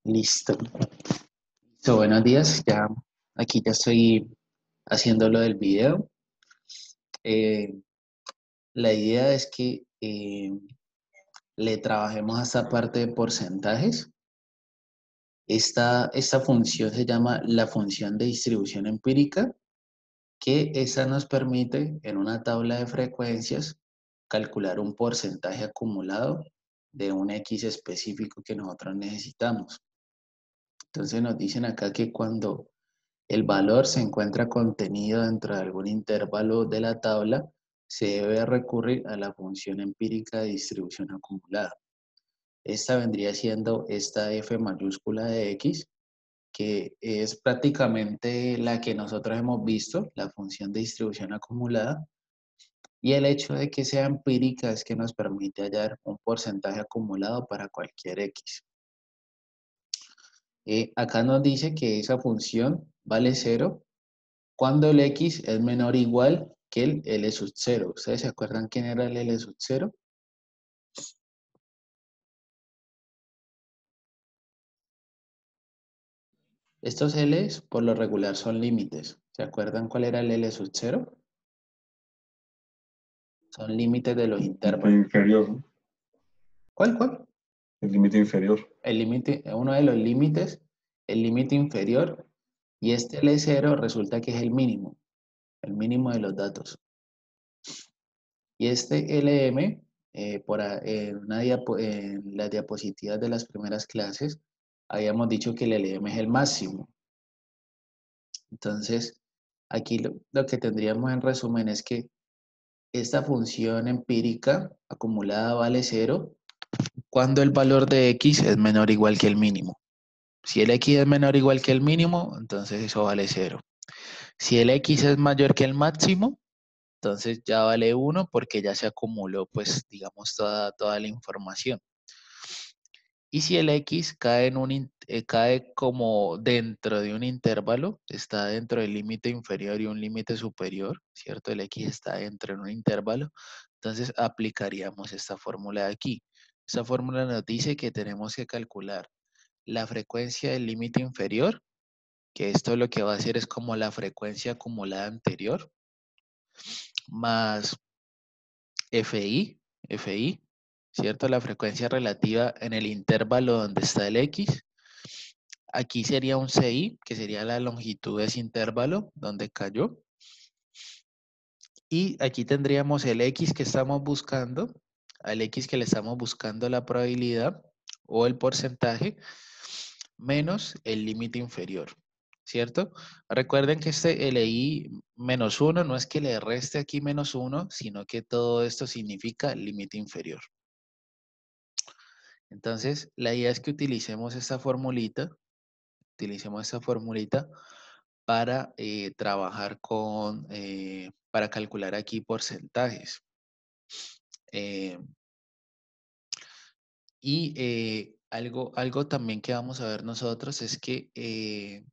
Listo. Listo, buenos días. Aquí ya estoy haciendo lo del video. Eh, la idea es que le trabajemos a esta parte de porcentajes. Esta función se llama la función de distribución empírica, que esa nos permite en una tabla de frecuencias calcular un porcentaje acumulado de un X específico que nosotros necesitamos. Entonces nos dicen acá que cuando el valor se encuentra contenido dentro de algún intervalo de la tabla, se debe recurrir a la función empírica de distribución acumulada. Esta vendría siendo esta f mayúscula de x, que es prácticamente la que nosotros hemos visto, la función de distribución acumulada, y el hecho de que sea empírica es que nos permite hallar un porcentaje acumulado para cualquier x. Acá nos dice que esa función vale 0 cuando el x es menor o igual que el L sub 0. ¿Ustedes se acuerdan quién era el L sub 0? Estos L's por lo regular son límites. ¿Se acuerdan cuál era el L sub 0? Son límites de los Límite intervalos. inferior, ¿no? ¿Cuál? El límite inferior. El límite, uno de los límites, el límite inferior, y este L0 resulta que es el mínimo de los datos. Y este LM, en las diapositivas de las primeras clases, habíamos dicho que el LM es el máximo. Entonces, aquí lo que tendríamos en resumen es que esta función empírica acumulada vale 0 cuando el valor de x es menor o igual que el mínimo. Si el x es menor o igual que el mínimo, entonces eso vale 0. Si el x es mayor que el máximo, entonces ya vale 1 porque ya se acumuló, pues, digamos, toda la información. Y si el x cae como dentro de un intervalo, está dentro del límite inferior y un límite superior, ¿cierto? El x está dentro de un intervalo, entonces aplicaríamos esta fórmula de aquí. Esta fórmula nos dice que tenemos que calcular la frecuencia del límite inferior, que esto lo que va a hacer es como la frecuencia acumulada anterior, más FI, ¿cierto? La frecuencia relativa en el intervalo donde está el X. Aquí sería un CI, que sería la longitud de ese intervalo donde cayó. Y aquí tendríamos el X que estamos buscando, al X que le estamos buscando la probabilidad o el porcentaje, menos el límite inferior, ¿cierto? Recuerden que este LI menos 1 no es que le reste aquí menos 1, sino que todo esto significa límite inferior. Entonces, la idea es que utilicemos esta formulita para trabajar para calcular aquí porcentajes. Eh, algo también que vamos a ver nosotros es que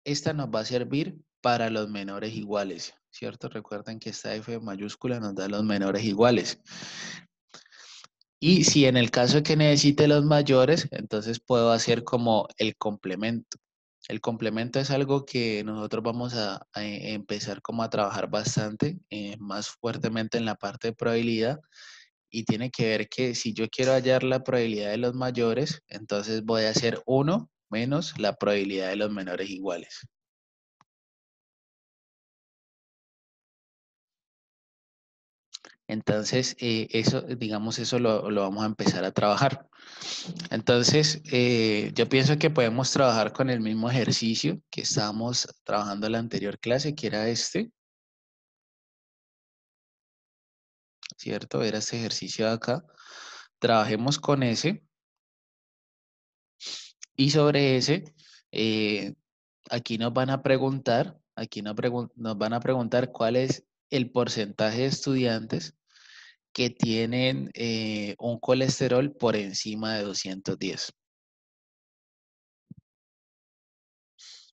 esta nos va a servir para los menores iguales, ¿cierto? Recuerden que esta F mayúscula nos da los menores iguales. Y si en el caso de que necesite los mayores, entonces puedo hacer como el complemento. El complemento es algo que nosotros vamos a empezar como a trabajar bastante, más fuertemente en la parte de probabilidad, y tiene que ver que si yo quiero hallar la probabilidad de los mayores, entonces voy a hacer 1 menos la probabilidad de los menores iguales. Entonces, digamos, eso lo vamos a empezar a trabajar. Entonces, yo pienso que podemos trabajar con el mismo ejercicio que estábamos trabajando en la anterior clase, que era este, ¿cierto? Era este ejercicio de acá. Trabajemos con ese y sobre ese, aquí nos van a preguntar, nos van a preguntar cuál es el porcentaje de estudiantes que tienen un colesterol por encima de 210.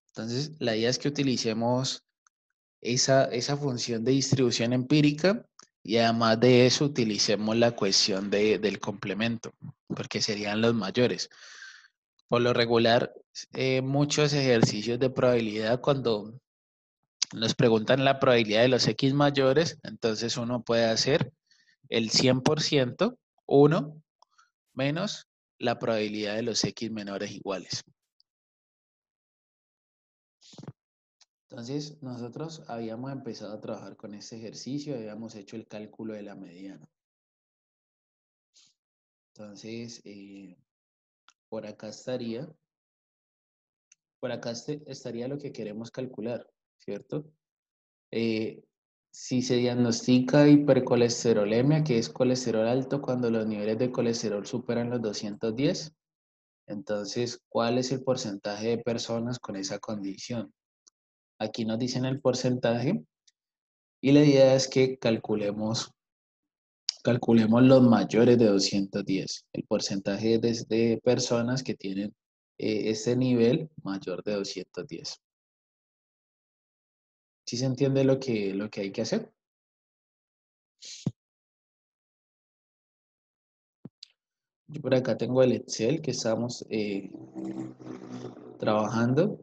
Entonces, la idea es que utilicemos esa función de distribución empírica y además de eso utilicemos la cuestión del complemento, porque serían los mayores. Por lo regular, muchos ejercicios de probabilidad, cuando nos preguntan la probabilidad de los X mayores, entonces uno puede hacer el 100%, 1 menos la probabilidad de los X menores iguales. Entonces, nosotros habíamos empezado a trabajar con este ejercicio, habíamos hecho el cálculo de la mediana. Entonces, por acá estaría lo que queremos calcular, ¿cierto? Si se diagnostica hipercolesterolemia, que es colesterol alto cuando los niveles de colesterol superan los 210, entonces, ¿cuál es el porcentaje de personas con esa condición? Aquí nos dicen el porcentaje y la idea es que calculemos los mayores de 210, el porcentaje de personas que tienen ese nivel mayor de 210. ¿Sí se entiende lo que hay que hacer? Yo por acá tengo el Excel que estamos trabajando.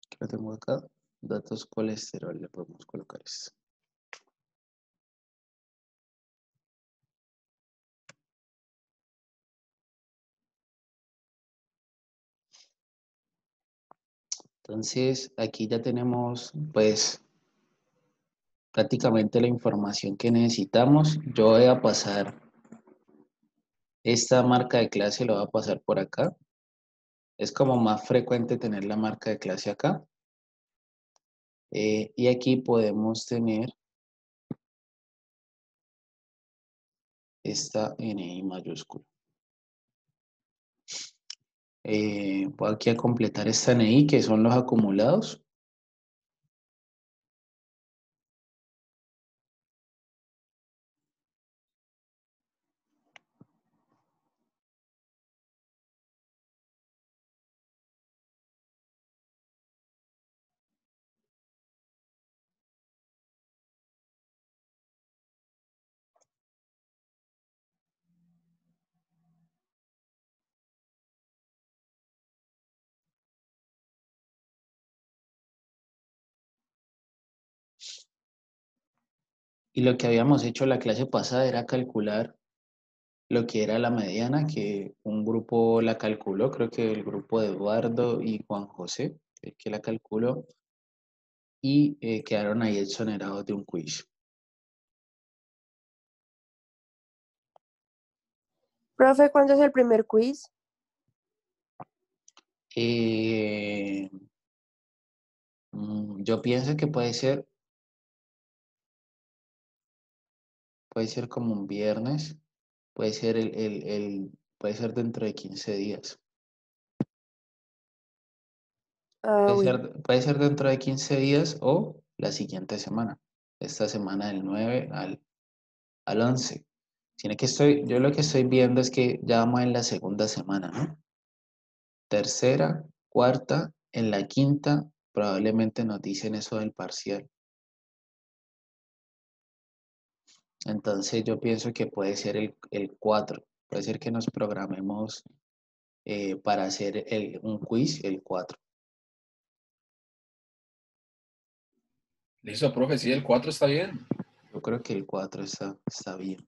Que lo tengo acá. Datos colesterol, le podemos colocar esto. Entonces, aquí ya tenemos, pues, prácticamente la información que necesitamos. Yo voy a pasar esta marca de clase, lo voy a pasar por acá. Es como más frecuente tener la marca de clase acá. Y aquí podemos tener esta NI mayúscula. Voy aquí a completar esta NI, que son los acumulados. Y lo que habíamos hecho la clase pasada era calcular lo que era la mediana, que un grupo la calculó, creo que el grupo de Eduardo y Juan José, el que la calculó, y quedaron ahí exonerados de un quiz. Profe, ¿cuándo es el primer quiz? Yo pienso que puede ser como un viernes, puede ser puede ser dentro de 15 días. Ah, bueno. Puede ser dentro de 15 días o la siguiente semana. Esta semana del 9 al 11. Yo lo que estoy viendo es que ya vamos en la segunda semana, ¿no? Tercera, cuarta, en la quinta, probablemente nos dicen eso del parcial. Entonces yo pienso que puede ser el 4. Puede ser que nos programemos para hacer un quiz el 4. Listo, profe, sí, el 4 está bien. Yo creo que el 4 está bien.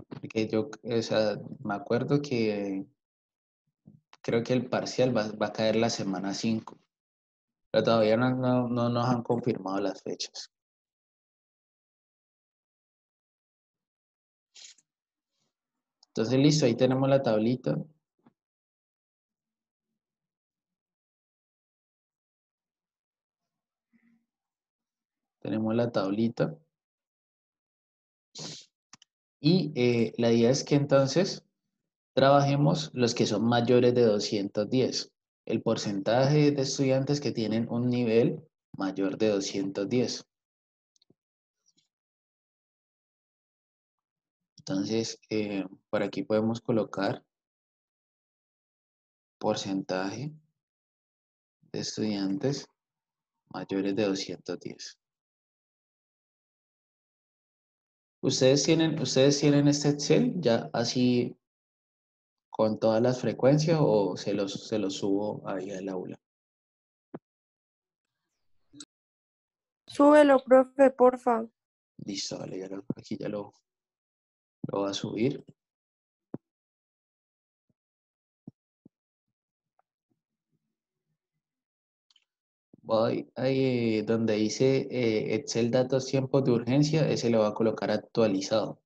Porque yo, o sea, me acuerdo que creo que el parcial va a caer la semana 5, pero todavía no nos han confirmado las fechas. Entonces, listo, ahí tenemos la tablita. Tenemos la tablita. Y la idea es que entonces trabajemos los que son mayores de 210. El porcentaje de estudiantes que tienen un nivel mayor de 210. Entonces, por aquí podemos colocar porcentaje de estudiantes mayores de 210. ¿Ustedes tienen este Excel ya así con todas las frecuencias o se los subo ahí al aula? Súbelo, profe, porfa. Listo, vale, aquí ya lo voy a subir. Voy ahí donde dice Excel datos tiempos de urgencia, ese lo voy a colocar actualizado.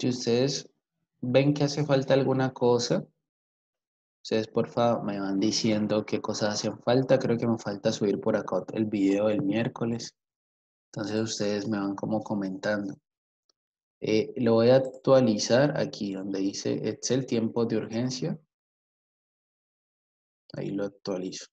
Si ustedes ven que hace falta alguna cosa, ustedes porfa me van diciendo qué cosas hacen falta. Creo que me falta subir por acá el video del miércoles. Entonces ustedes me van como comentando. Lo voy a actualizar aquí donde dice Excel tiempos de urgencia. Ahí lo actualizo.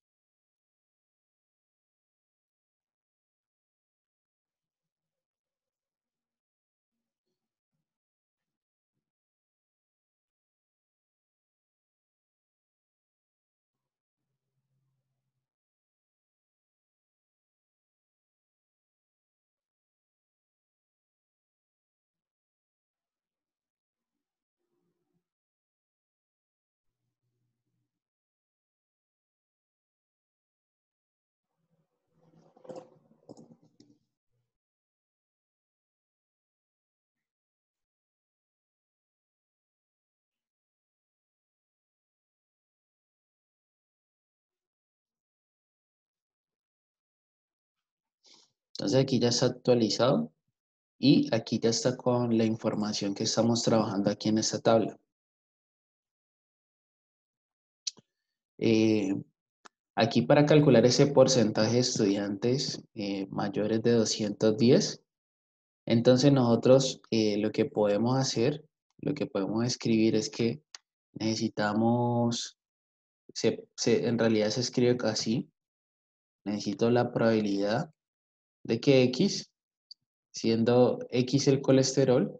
Entonces aquí ya está actualizado y aquí ya está con la información que estamos trabajando aquí en esta tabla. Eh, Aquí para calcular ese porcentaje de estudiantes mayores de 210, entonces nosotros lo que podemos hacer, lo que podemos escribir es que necesitamos, en realidad se escribe así, necesito la probabilidad de que X, siendo X el colesterol,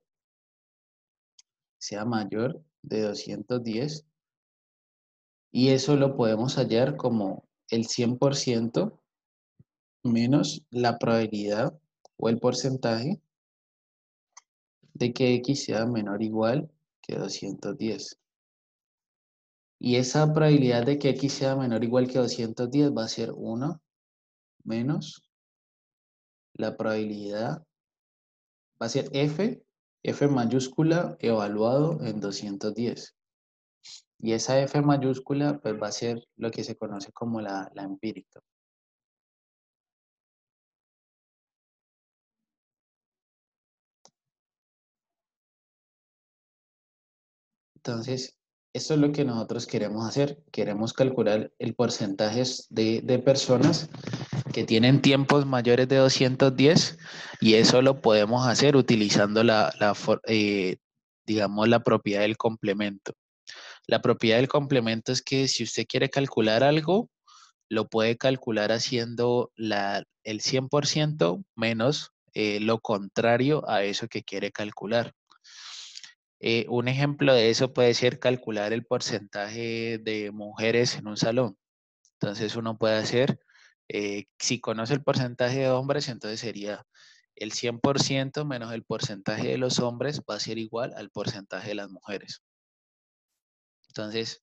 sea mayor de 210 y eso lo podemos hallar como el 100% menos la probabilidad o el porcentaje de que X sea menor o igual que 210. Y esa probabilidad de que X sea menor o igual que 210 va a ser 1 menos la probabilidad, va a ser F mayúscula evaluado en 210. Y esa F mayúscula pues va a ser lo que se conoce como la empírica. Entonces, esto es lo que nosotros queremos hacer. Queremos calcular el porcentaje de personas que tienen tiempos mayores de 210 y eso lo podemos hacer utilizando digamos, la propiedad del complemento. La propiedad del complemento es que si usted quiere calcular algo, lo puede calcular haciendo el 100% menos lo contrario a eso que quiere calcular. Un ejemplo de eso puede ser calcular el porcentaje de mujeres en un salón. Entonces uno puede hacer, si conoce el porcentaje de hombres, entonces sería el 100% menos el porcentaje de los hombres va a ser igual al porcentaje de las mujeres. Entonces,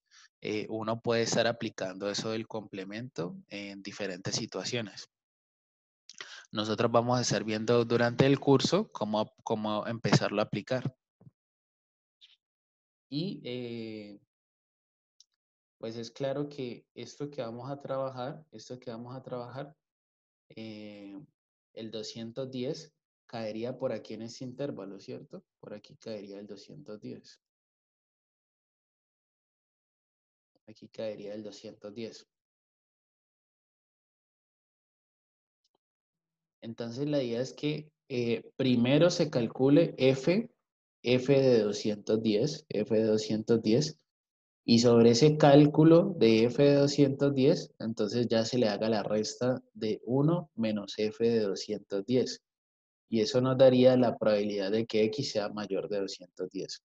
uno puede estar aplicando eso del complemento en diferentes situaciones. Nosotros vamos a estar viendo durante el curso cómo empezarlo a aplicar. Y pues es claro que esto que vamos a trabajar, eh, el 210 caería por aquí en este intervalo, ¿cierto? Por aquí caería el 210. Aquí caería el 210. Entonces la idea es que primero se calcule F de 210, y sobre ese cálculo de F de 210, entonces ya se le haga la resta de 1 menos F de 210. Y eso nos daría la probabilidad de que X sea mayor de 210.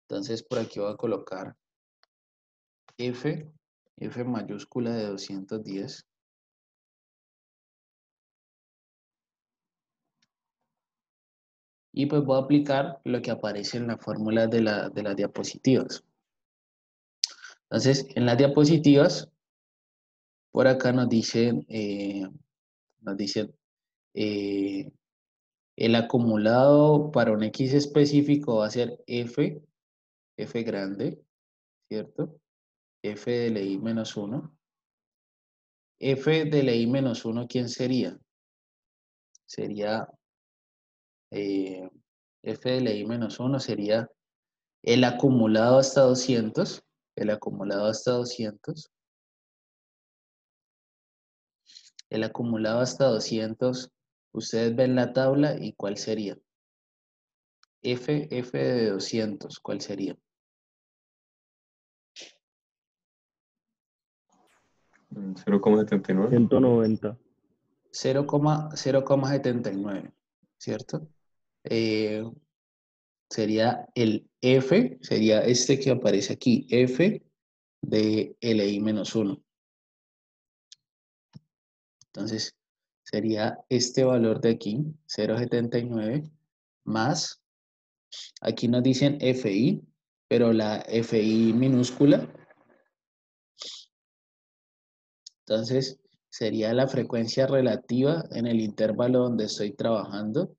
Entonces por aquí voy a colocar F mayúscula de 210. Y pues voy a aplicar lo que aparece en la fórmula de las diapositivas. Entonces, en las diapositivas, por acá nos dicen eh, el acumulado para un X específico va a ser F grande, ¿cierto? F de la I menos 1. F de la I menos 1, ¿quién sería? Sería eh, F de la I menos 1 sería el acumulado hasta 200, el acumulado hasta 200, el acumulado hasta 200, ustedes ven la tabla y ¿cuál sería? F de 200, ¿cuál sería? 0,79. 190. 0,79, ¿cierto? Eh, sería el F, sería este que aparece aquí, F de LI menos 1. Entonces, sería este valor de aquí, 0,79, más, aquí nos dicen FI, pero la FI minúscula, entonces sería la frecuencia relativa en el intervalo donde estoy trabajando,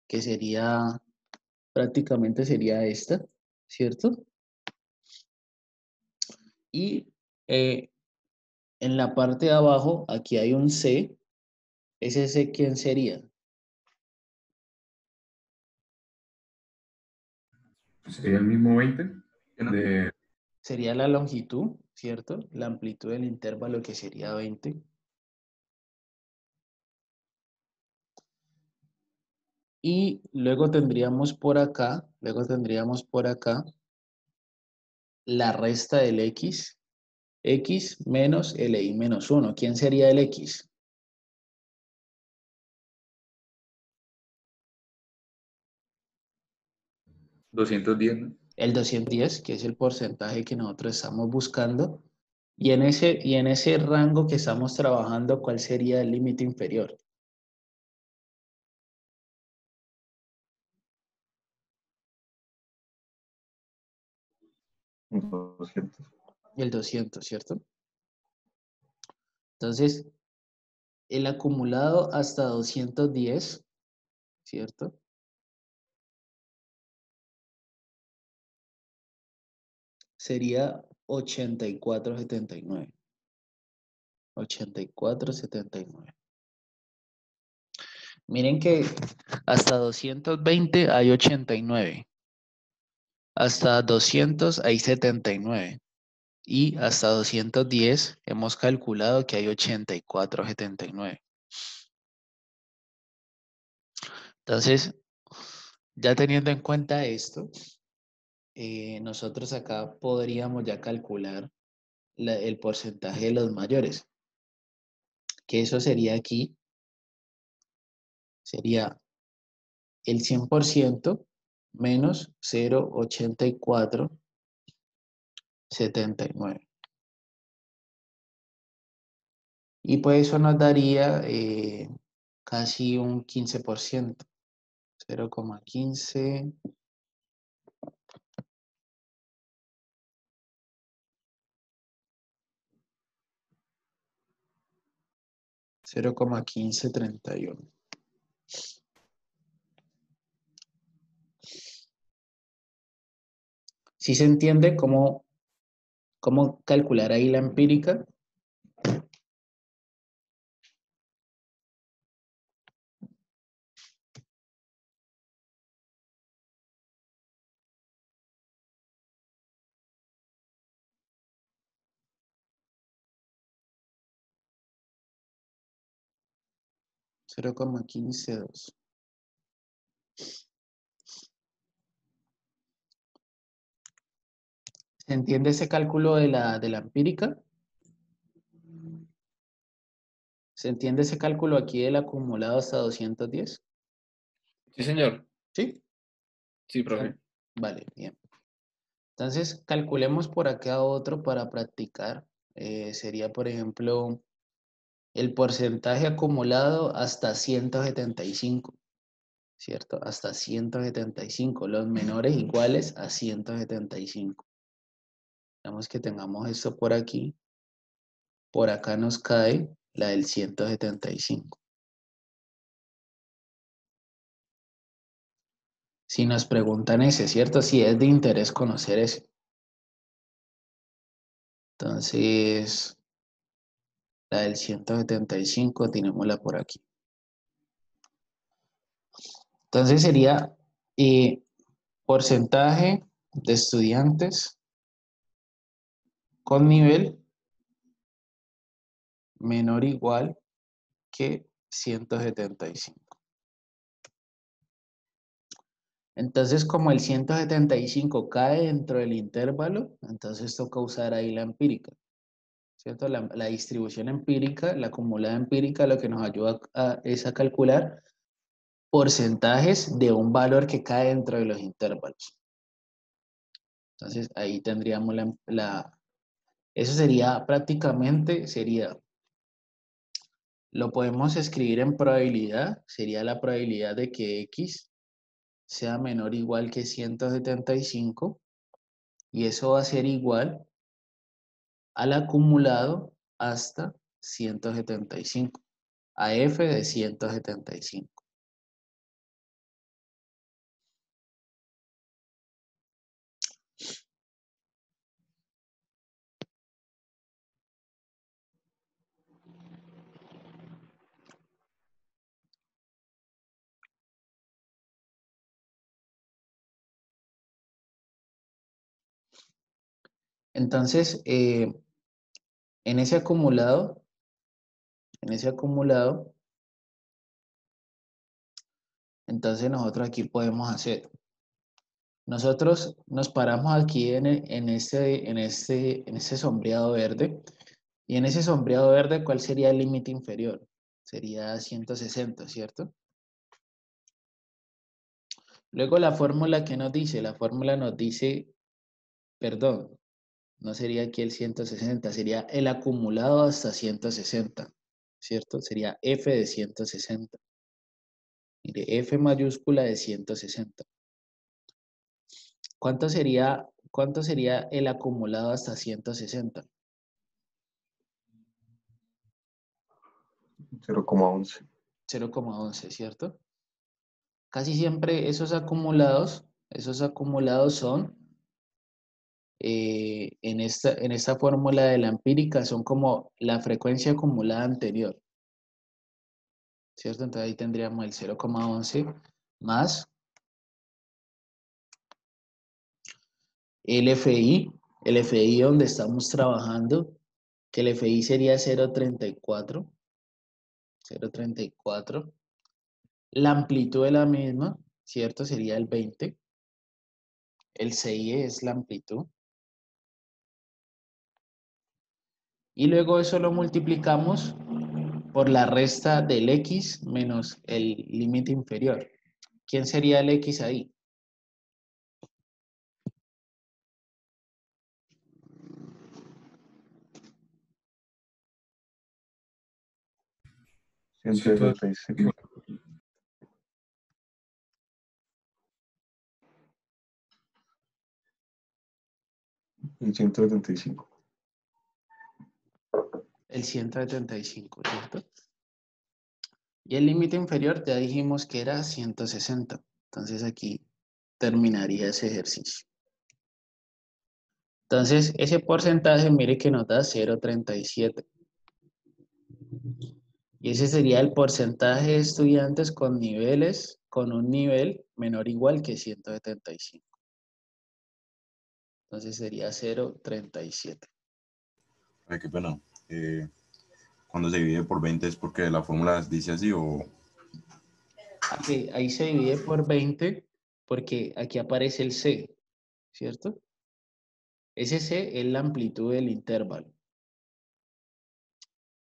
que sería, prácticamente sería esta, ¿cierto? Y en la parte de abajo, aquí hay un C, ese C, ¿quién sería? Sería el mismo 20 de... Sería la longitud, ¿cierto? La amplitud del intervalo que sería 20. Y luego tendríamos por acá la resta del X menos LI menos 1. ¿Quién sería el X? $210, ¿no? El 210, que es el porcentaje que nosotros estamos buscando. Y en ese rango que estamos trabajando, ¿cuál sería el límite inferior? $200. El 200, ¿cierto? Entonces, el acumulado hasta 210, ¿cierto? Sería 84,79. 84,79. Miren que hasta 220 hay 89. Hasta 200 hay 79. Y hasta 210 hemos calculado que hay 84,79. Entonces, ya teniendo en cuenta esto, nosotros acá podríamos ya calcular el porcentaje de los mayores, que eso sería aquí, sería el 100% menos 0,8479. Y pues eso nos daría casi un 15%, 0,15, 0,1531. ¿Sí se entiende cómo calcular ahí la empírica? 0,152. ¿Se entiende ese cálculo de la empírica? ¿Se entiende ese cálculo aquí del acumulado hasta 210? Sí, señor. ¿Sí? Sí, profe. Vale, bien. Entonces, calculemos por acá otro para practicar. Sería, por ejemplo, el porcentaje acumulado hasta 175, ¿cierto? Hasta 175, los menores iguales a 175. Digamos que tengamos esto por aquí. Por acá nos cae la del 175. Si nos preguntan ese, ¿cierto? Si es de interés conocer ese. Entonces, la del 175, tenémosla por aquí. Entonces sería porcentaje de estudiantes con nivel menor o igual que 175. Entonces, como el 175 cae dentro del intervalo, entonces toca usar ahí la empírica, ¿cierto? La distribución empírica, la acumulada empírica, lo que nos ayuda es a calcular porcentajes de un valor que cae dentro de los intervalos. Entonces, ahí tendríamos eso sería prácticamente, lo podemos escribir en probabilidad, sería la probabilidad de que X sea menor o igual que 175 y eso va a ser igual al acumulado hasta 175, a F de 175. Entonces, en ese acumulado, entonces nosotros aquí podemos hacer. Nosotros nos paramos aquí en este sombreado verde. Y en ese sombreado verde, ¿cuál sería el límite inferior? Sería 160, ¿cierto? Luego la fórmula que nos dice, la fórmula nos dice, perdón, no sería aquí el 160, sería el acumulado hasta 160, ¿cierto? Sería F de 160. Mire, F mayúscula de 160. ¿Cuánto sería el acumulado hasta 160? 0,11. 0,11, ¿cierto? Casi siempre esos acumulados son, en esta fórmula de la empírica, son como la frecuencia acumulada anterior, ¿cierto? Entonces ahí tendríamos el 0,11 más el FI donde estamos trabajando, que el FI sería 0,34, 0,34. La amplitud de la misma, ¿cierto? Sería el 20. El CI es la amplitud. Y luego eso lo multiplicamos por la resta del X menos el límite inferior. ¿Quién sería el X ahí? El 175. El 175. El 175, ¿cierto? Y el límite inferior ya dijimos que era 160. Entonces aquí terminaría ese ejercicio. Entonces ese porcentaje, mire que nos da 0,37. Y ese sería el porcentaje de estudiantes con un nivel menor o igual que 175. Entonces sería 0,37. Ay, qué pena. Cuando se divide por 20 es porque la fórmula dice así o Aquí, ahí se divide por 20 porque aquí aparece el C, ¿cierto? Ese C es la amplitud del intervalo,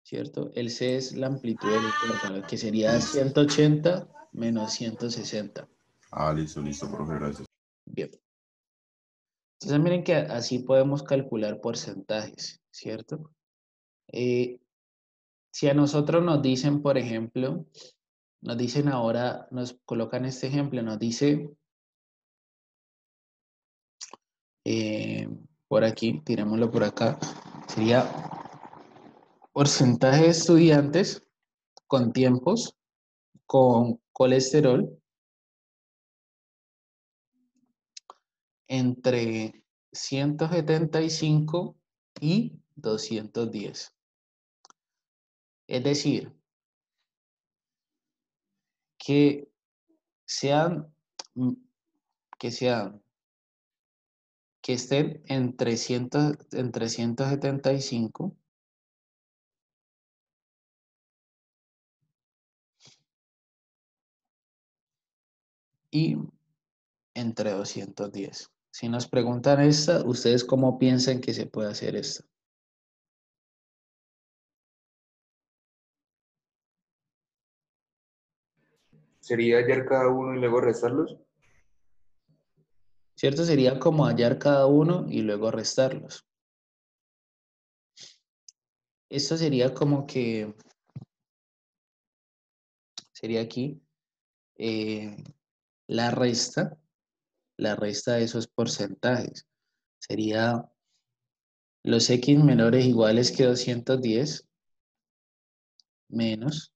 ¿cierto? El C es la amplitud del intervalo, que sería 180 menos 160. Ah, listo, profe, gracias. Bien. Entonces miren que así podemos calcular porcentajes, ¿cierto? Si a nosotros nos dicen, por ejemplo, nos dicen ahora, nos colocan este ejemplo, nos dice, por aquí, tirémoslo por acá, sería porcentaje de estudiantes con tiempos, con colesterol, entre 175 y 210. Es decir, que sean, mm, que sean, que estén entre 175 y entre 210. Si nos preguntan esta, ¿ustedes cómo piensan que se puede hacer esto? ¿Sería hallar cada uno y luego restarlos? ¿Cierto? Sería como hallar cada uno y luego restarlos. Esto sería como que, sería aquí, eh, la resta, la resta de esos porcentajes. Sería los X menores iguales que 210 menos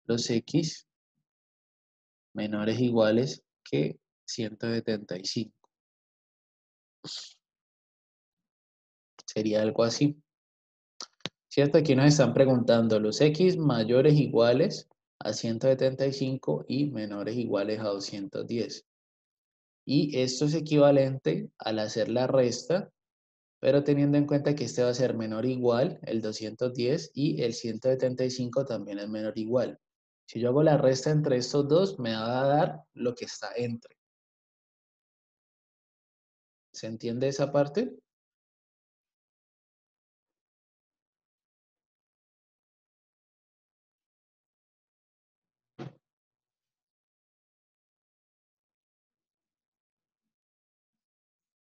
los X menores iguales que 175. Sería algo así. ¿Cierto? Aquí nos están preguntando los X mayores iguales a 175 y menores iguales a 210. Y esto es equivalente al hacer la resta, pero teniendo en cuenta que este va a ser menor o igual, el 210, y el 175 también es menor o igual. Si yo hago la resta entre estos dos, me va a dar lo que está entre. ¿Se entiende esa parte?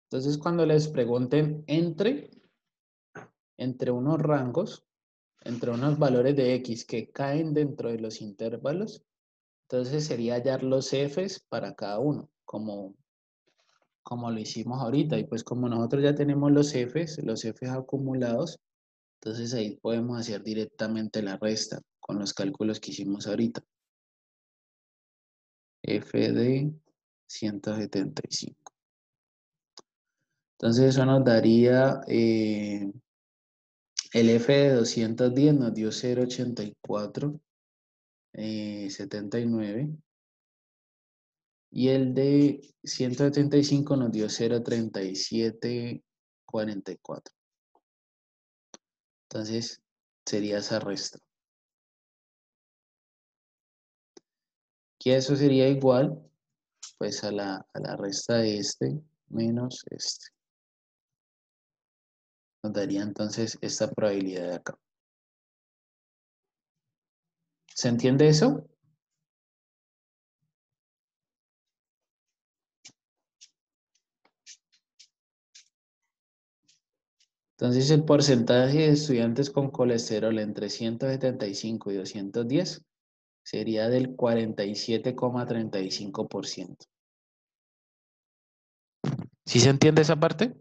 Entonces, cuando les pregunten entre unos rangos, entre unos valores de X que caen dentro de los intervalos, entonces sería hallar los Fs para cada uno, como lo hicimos ahorita. Y pues como nosotros ya tenemos los Fs acumulados, entonces ahí podemos hacer directamente la resta con los cálculos que hicimos ahorita. F de 175. Entonces eso nos daría, el F de 210 nos dio 0,84, 79. Y el de 175 nos dio 0,3744. Entonces sería esa resta. Que eso sería igual pues a la resta de este menos este. Nos daría entonces esta probabilidad de acá. ¿Se entiende eso? Entonces el porcentaje de estudiantes con colesterol entre 175 y 210 sería del 47,35%. ¿Sí se entiende esa parte?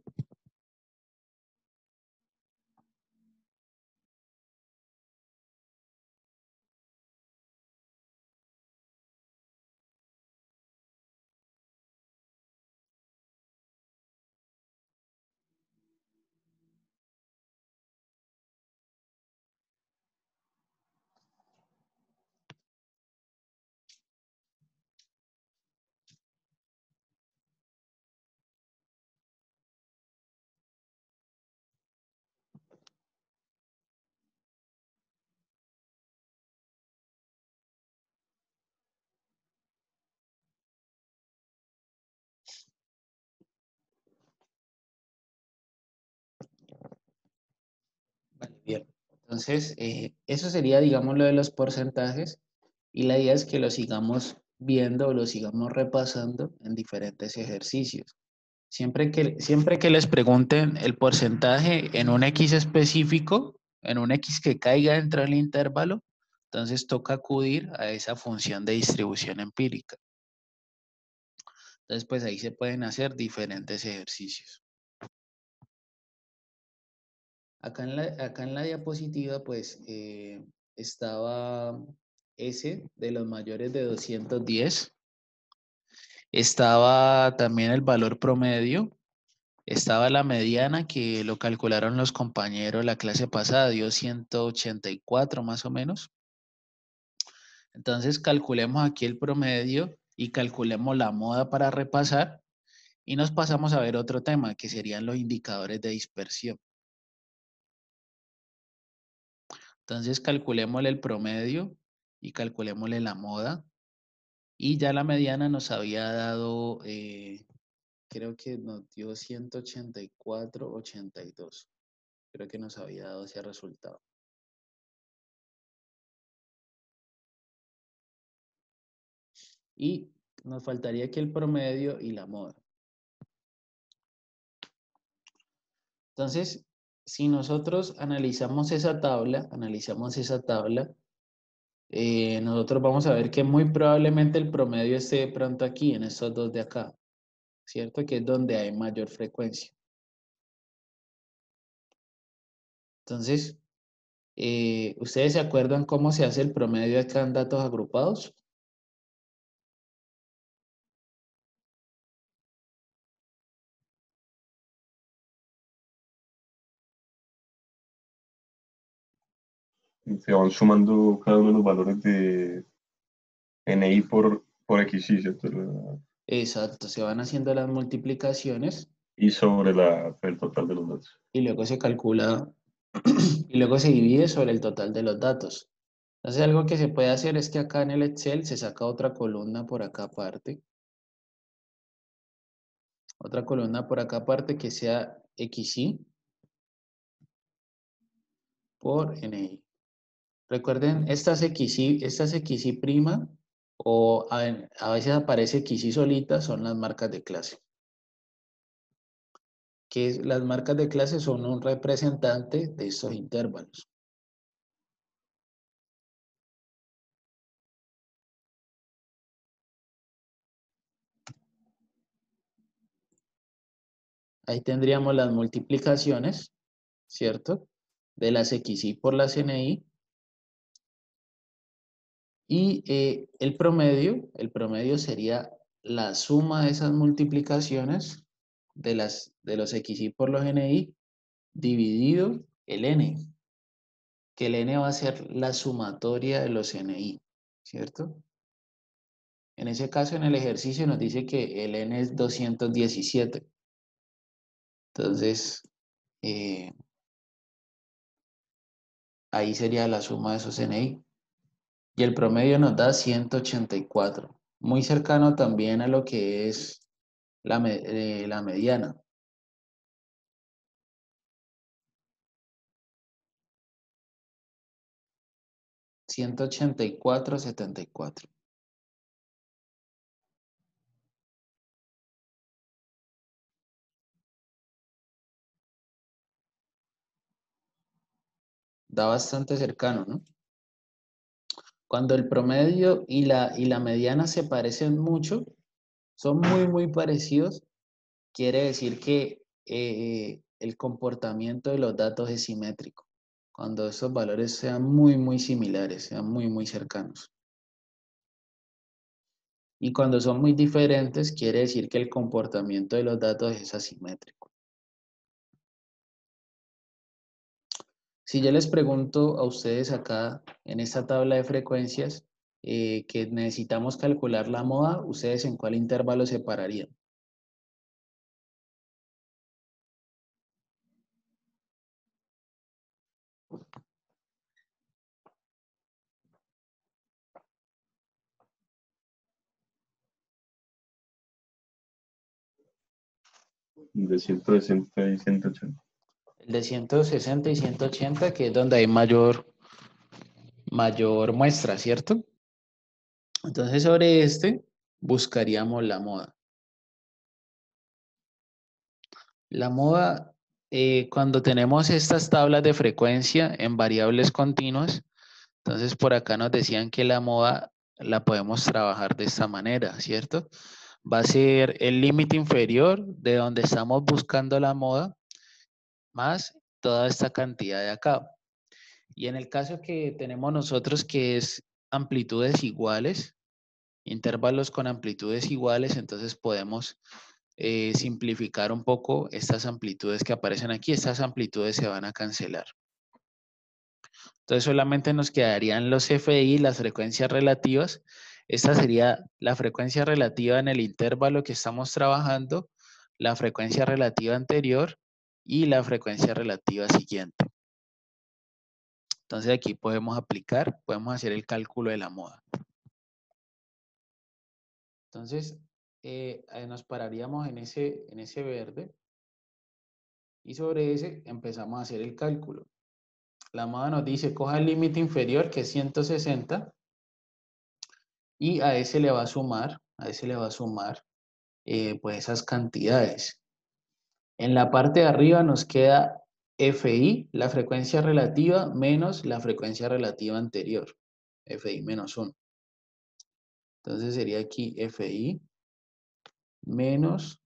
Entonces, eso sería, digamos, lo de los porcentajes y la idea es que lo sigamos viendo o lo sigamos repasando en diferentes ejercicios. Siempre que les pregunten el porcentaje en un X específico, en un X que caiga dentro del intervalo, entonces toca acudir a esa función de distribución empírica. Entonces, pues ahí se pueden hacer diferentes ejercicios. Acá en la diapositiva, pues, estaba S de los mayores de 210. Estaba también el valor promedio. Estaba la mediana que lo calcularon los compañeros la clase pasada, dio 184 más o menos. Entonces calculemos aquí el promedio y calculemos la moda para repasar y nos pasamos a ver otro tema que serían los indicadores de dispersión. Entonces calculémosle el promedio y calculémosle la moda y ya la mediana nos había dado, creo que nos dio 184,82. Creo que nos había dado ese resultado. Y nos faltaría aquí el promedio y la moda. Entonces, si nosotros analizamos esa tabla, nosotros vamos a ver que muy probablemente el promedio esté de pronto aquí, en estos dos de acá, ¿cierto? Que es donde hay mayor frecuencia. Entonces, ¿ustedes se acuerdan cómo se hace el promedio acá en datos agrupados? Se van sumando cada uno de los valores de NI por XY, ¿cierto? Exacto, se van haciendo las multiplicaciones Y sobre el total de los datos. y luego se calcula y luego se divide sobre el total de los datos. Entonces, algo que se puede hacer es que acá en el Excel se saca otra columna por acá aparte. Otra columna por acá aparte que sea XY por NI. Recuerden, estas XY prima o a veces aparece XY solita son las marcas de clase. Que las marcas de clase son un representante de estos intervalos. Ahí tendríamos las multiplicaciones, ¿cierto? De las XY por las NI. Y el promedio sería la suma de esas multiplicaciones de los XY por los NI dividido el N, que el N va a ser la sumatoria de los NI, ¿cierto? En ese caso, en el ejercicio nos dice que el N es 217. Entonces, ahí sería la suma de esos NI. Y el promedio nos da 184. Muy cercano también a lo que es la mediana. 184,74. Da bastante cercano, ¿no? Cuando el promedio y la mediana se parecen mucho, son muy parecidos, quiere decir que el comportamiento de los datos es simétrico. Cuando esos valores sean muy similares, sean muy cercanos. Y cuando son muy diferentes, quiere decir que el comportamiento de los datos es asimétrico. Si yo les pregunto a ustedes acá en esta tabla de frecuencias que necesitamos calcular la moda, ¿ustedes en cuál intervalo se pararían? De 160 y 180. El de 160 y 180, que es donde hay mayor muestra, ¿cierto? Entonces sobre este buscaríamos la moda. La moda, cuando tenemos estas tablas de frecuencia en variables continuas, entonces por acá nos decían que la moda la podemos trabajar de esta manera, ¿cierto? Va a ser el límite inferior de donde estamos buscando la moda más toda esta cantidad de acá. Y en el caso que tenemos nosotros que es amplitudes iguales, intervalos con amplitudes iguales, entonces podemos simplificar un poco estas amplitudes que aparecen aquí. Estas amplitudes se van a cancelar. Entonces solamente nos quedarían los FI, las frecuencias relativas. Esta sería la frecuencia relativa en el intervalo que estamos trabajando, la frecuencia relativa anterior y la frecuencia relativa siguiente. Entonces aquí podemos aplicar, podemos hacer el cálculo de la moda. Entonces nos pararíamos en ese verde y sobre ese empezamos a hacer el cálculo. La moda nos dice, coja el límite inferior que es 160 y a ese le va a sumar, pues esas cantidades. En la parte de arriba nos queda FI, la frecuencia relativa, menos la frecuencia relativa anterior, FI menos 1. Entonces sería aquí FI menos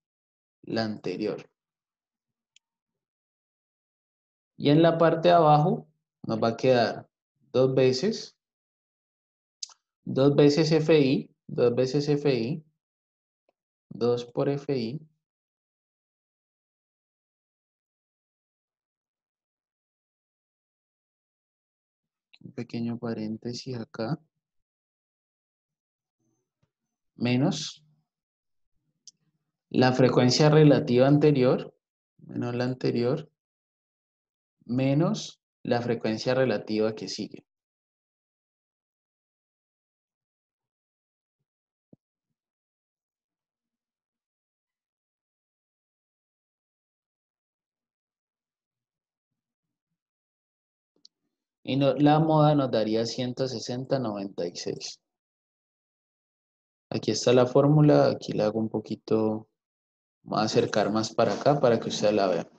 la anterior. Y en la parte de abajo nos va a quedar dos veces FI, 2 por FI, un pequeño paréntesis acá, menos la frecuencia relativa anterior, menos la anterior, menos la frecuencia relativa que sigue. Y la moda nos daría 160,96. Aquí está la fórmula, aquí la hago un poquito, voy a acercar más para acá para que usted la vea.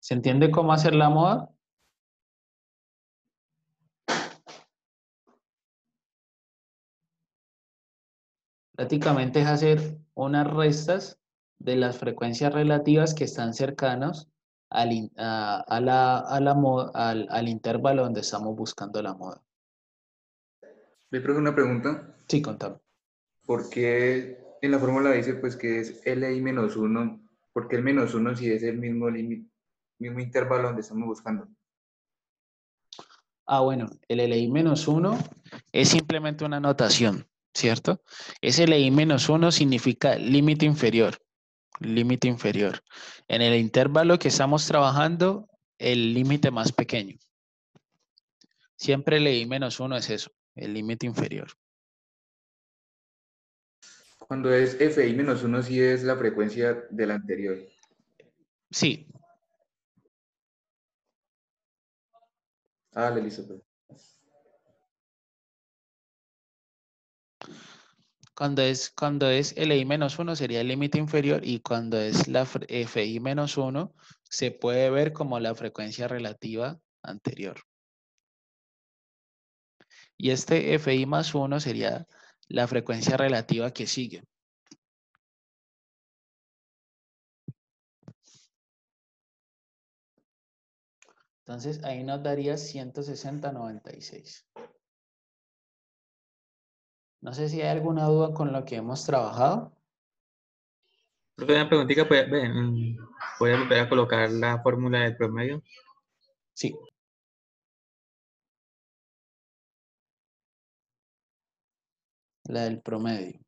¿Se entiende cómo hacer la moda? Prácticamente es hacer unas restas de las frecuencias relativas que están cercanas al intervalo donde estamos buscando la moda. Le profe una pregunta. Sí, contame. ¿Por qué en la fórmula dice pues que es LI menos 1? ¿Por qué el menos 1 si es el mismo límite, mismo intervalo donde estamos buscando? Ah, bueno, el LI-1 es simplemente una notación, ¿cierto? Ese LI-1 significa límite inferior, límite inferior. En el intervalo que estamos trabajando, el límite más pequeño. Siempre el LI-1 es eso, el límite inferior. Cuando es FI menos 1 sí es la frecuencia de la anterior. Sí. Ah, le listo. Pues. Cuando es LI-1 sería el límite inferior y cuando es la FI-1 se puede ver como la frecuencia relativa anterior. Y este FI más 1 sería la frecuencia relativa que sigue. Entonces ahí nos daría 160,96. No sé si hay alguna duda con lo que hemos trabajado. Profe, una preguntita, ¿puede volver a colocar la fórmula del promedio? Sí. La del promedio.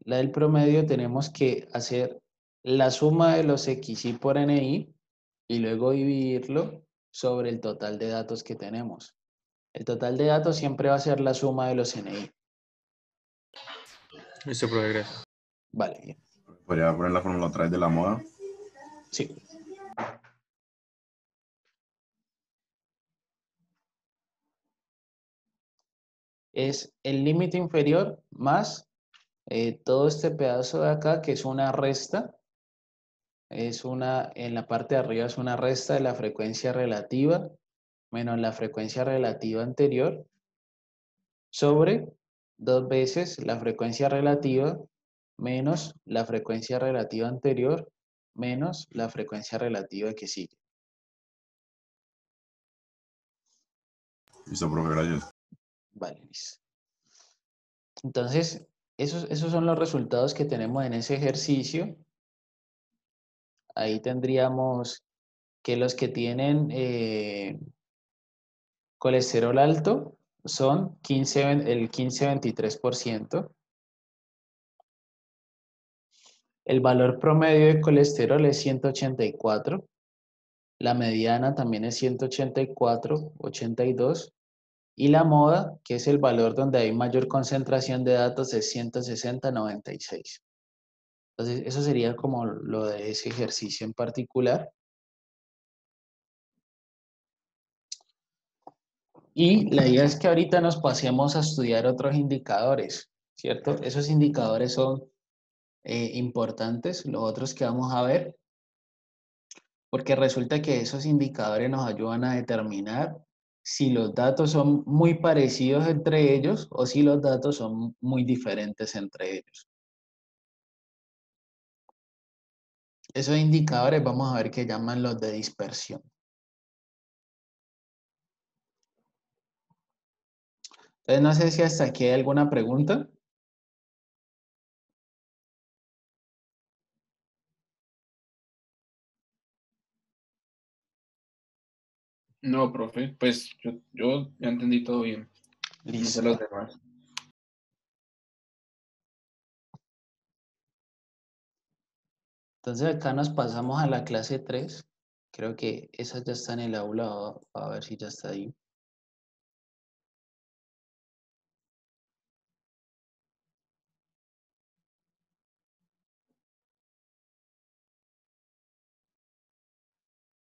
La del promedio tenemos que hacer la suma de los XY por NI y luego dividirlo sobre el total de datos que tenemos. El total de datos siempre va a ser la suma de los NI. Listo, profe, gracias. Vale, bien. ¿Podría poner la fórmula otra vez de la moda? Sí. Es el límite inferior más todo este pedazo de acá, que es una resta. En la parte de arriba es una resta de la frecuencia relativa menos la frecuencia relativa anterior sobre 2 veces la frecuencia relativa menos la frecuencia relativa anterior menos la frecuencia relativa que sigue. Listo, profe, gracias. Vale, listo. Entonces, esos son los resultados que tenemos en ese ejercicio. Ahí tendríamos que los que tienen colesterol alto son el 15-23%. El valor promedio de colesterol es 184. La mediana también es 184, 82. Y la moda, que es el valor donde hay mayor concentración de datos, es 160, 96. Entonces, eso sería como lo de ese ejercicio en particular. Y la idea es que ahorita nos pasemos a estudiar otros indicadores, ¿cierto? Esos indicadores son importantes, los otros que vamos a ver, porque resulta que esos indicadores nos ayudan a determinar si los datos son muy parecidos entre ellos o si los datos son muy diferentes entre ellos. Esos indicadores vamos a ver que llaman los de dispersión. Entonces, no sé si hasta aquí hay alguna pregunta. No, profe, pues yo ya entendí todo bien. No sé Listo. los demás. Entonces acá nos pasamos a la clase 3. Creo que esa ya está en el aula, a ver si ya está ahí.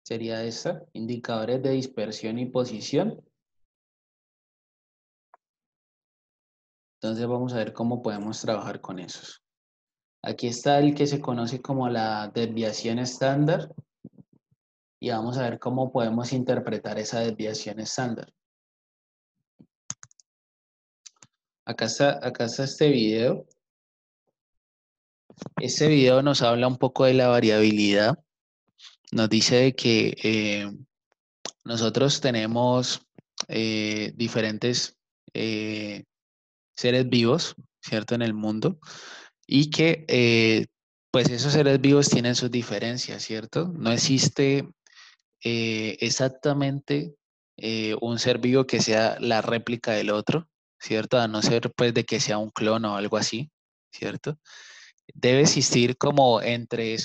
Sería esta, indicadores de dispersión y posición. Entonces vamos a ver cómo podemos trabajar con esos. Aquí está el que se conoce como la desviación estándar y vamos a ver cómo podemos interpretar esa desviación estándar. Acá está este video. Este video nos habla un poco de la variabilidad. Nos dice de que nosotros tenemos diferentes seres vivos, ¿cierto? En el mundo y que pues esos seres vivos tienen sus diferencias, ¿cierto? No existe exactamente un ser vivo que sea la réplica del otro, ¿cierto? A no ser pues de que sea un clon o algo así, ¿cierto? Debe existir como entre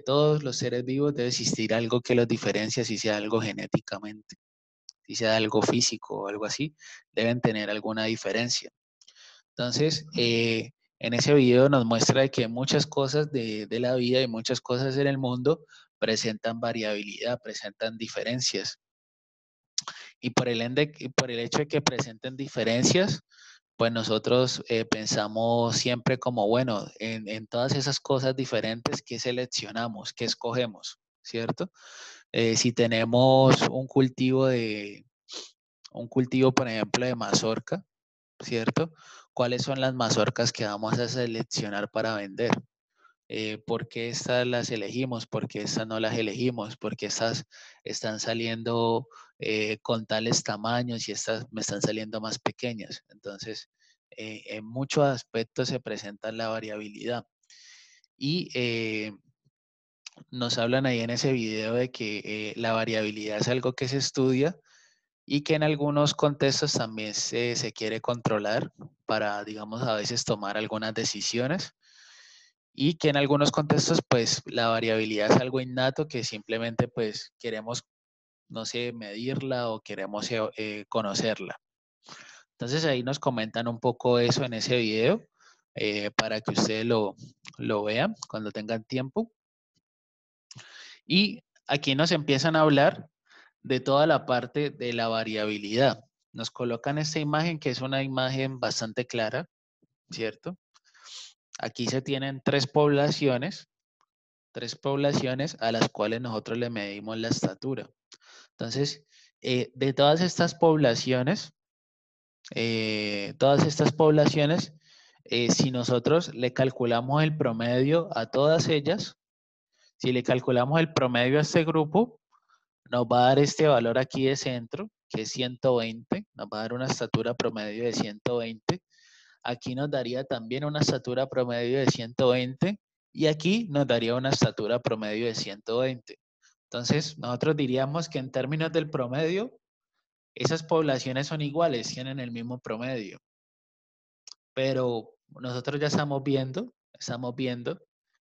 todos los seres vivos, debe existir algo que los diferencia, si sea algo genéticamente, si sea algo físico o algo así, deben tener alguna diferencia. Entonces, en ese video nos muestra que muchas cosas de la vida y muchas cosas en el mundo presentan variabilidad, presentan diferencias. Y por el hecho de que presenten diferencias, pues nosotros pensamos siempre como, bueno, en todas esas cosas diferentes, ¿qué seleccionamos? ¿Qué escogemos? ¿Cierto? Si tenemos un cultivo, por ejemplo, de mazorca, ¿cierto? ¿Cuáles son las mazorcas que vamos a seleccionar para vender? ¿Por qué estas las elegimos? ¿Por qué estas no las elegimos? ¿Por qué estas están saliendo con tales tamaños y estas me están saliendo más pequeñas? Entonces, en muchos aspectos se presenta la variabilidad. Y nos hablan ahí en ese video de que la variabilidad es algo que se estudia y que en algunos contextos también se quiere controlar para, digamos, a veces tomar algunas decisiones y que en algunos contextos, pues, la variabilidad es algo innato que simplemente, pues, queremos, no sé, medirla o queremos conocerla. Entonces, ahí nos comentan un poco eso en ese video. para que ustedes lo vean cuando tengan tiempo. Y aquí nos empiezan a hablar de toda la parte de la variabilidad. Nos colocan esta imagen que es una imagen bastante clara, ¿cierto? Aquí se tienen tres poblaciones a las cuales nosotros le medimos la estatura. Entonces, de todas estas poblaciones, si nosotros le calculamos el promedio a todas ellas, si le calculamos el promedio a este grupo, nos va a dar este valor aquí de centro, que es 120, nos va a dar una estatura promedio de 120. Aquí nos daría también una estatura promedio de 120 y aquí nos daría una estatura promedio de 120. Entonces, nosotros diríamos que en términos del promedio, esas poblaciones son iguales, tienen el mismo promedio. Pero nosotros ya estamos viendo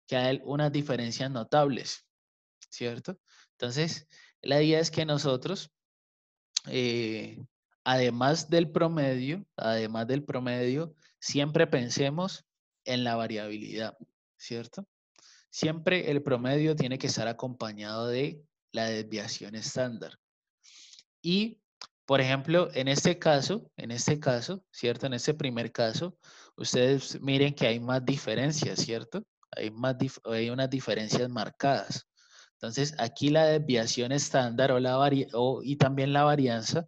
que hay unas diferencias notables, ¿cierto? Entonces, la idea es que nosotros, además del promedio, siempre pensemos en la variabilidad, ¿cierto? Siempre el promedio tiene que estar acompañado de la desviación estándar. Y, por ejemplo, en este caso, ¿cierto? En este primer caso, ustedes miren que hay más diferencias, ¿cierto? Hay unas diferencias marcadas. Entonces, aquí la desviación estándar y también la varianza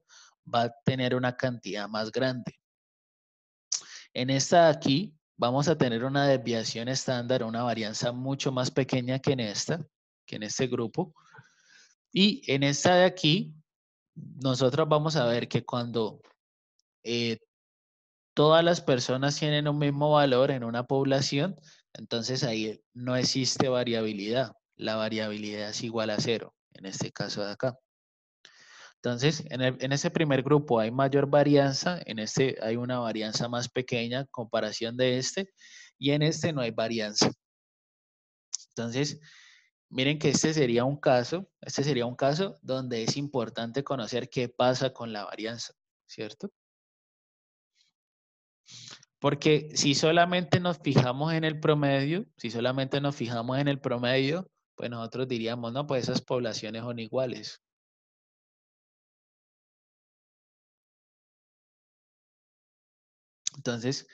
va a tener una cantidad más grande. En esta de aquí vamos a tener una desviación estándar, una varianza mucho más pequeña que en este grupo. Y en esta de aquí, nosotros vamos a ver que cuando todas las personas tienen un mismo valor en una población, entonces ahí no existe variabilidad. La variabilidad es igual a 0, en este caso de acá. Entonces, en ese primer grupo hay mayor varianza, en este hay una varianza más pequeña en comparación de este, y en este no hay varianza. Entonces, miren que este sería un caso donde es importante conocer qué pasa con la varianza, ¿cierto? Porque si solamente nos fijamos en el promedio, pues nosotros diríamos, no, pues esas poblaciones son iguales. Entonces,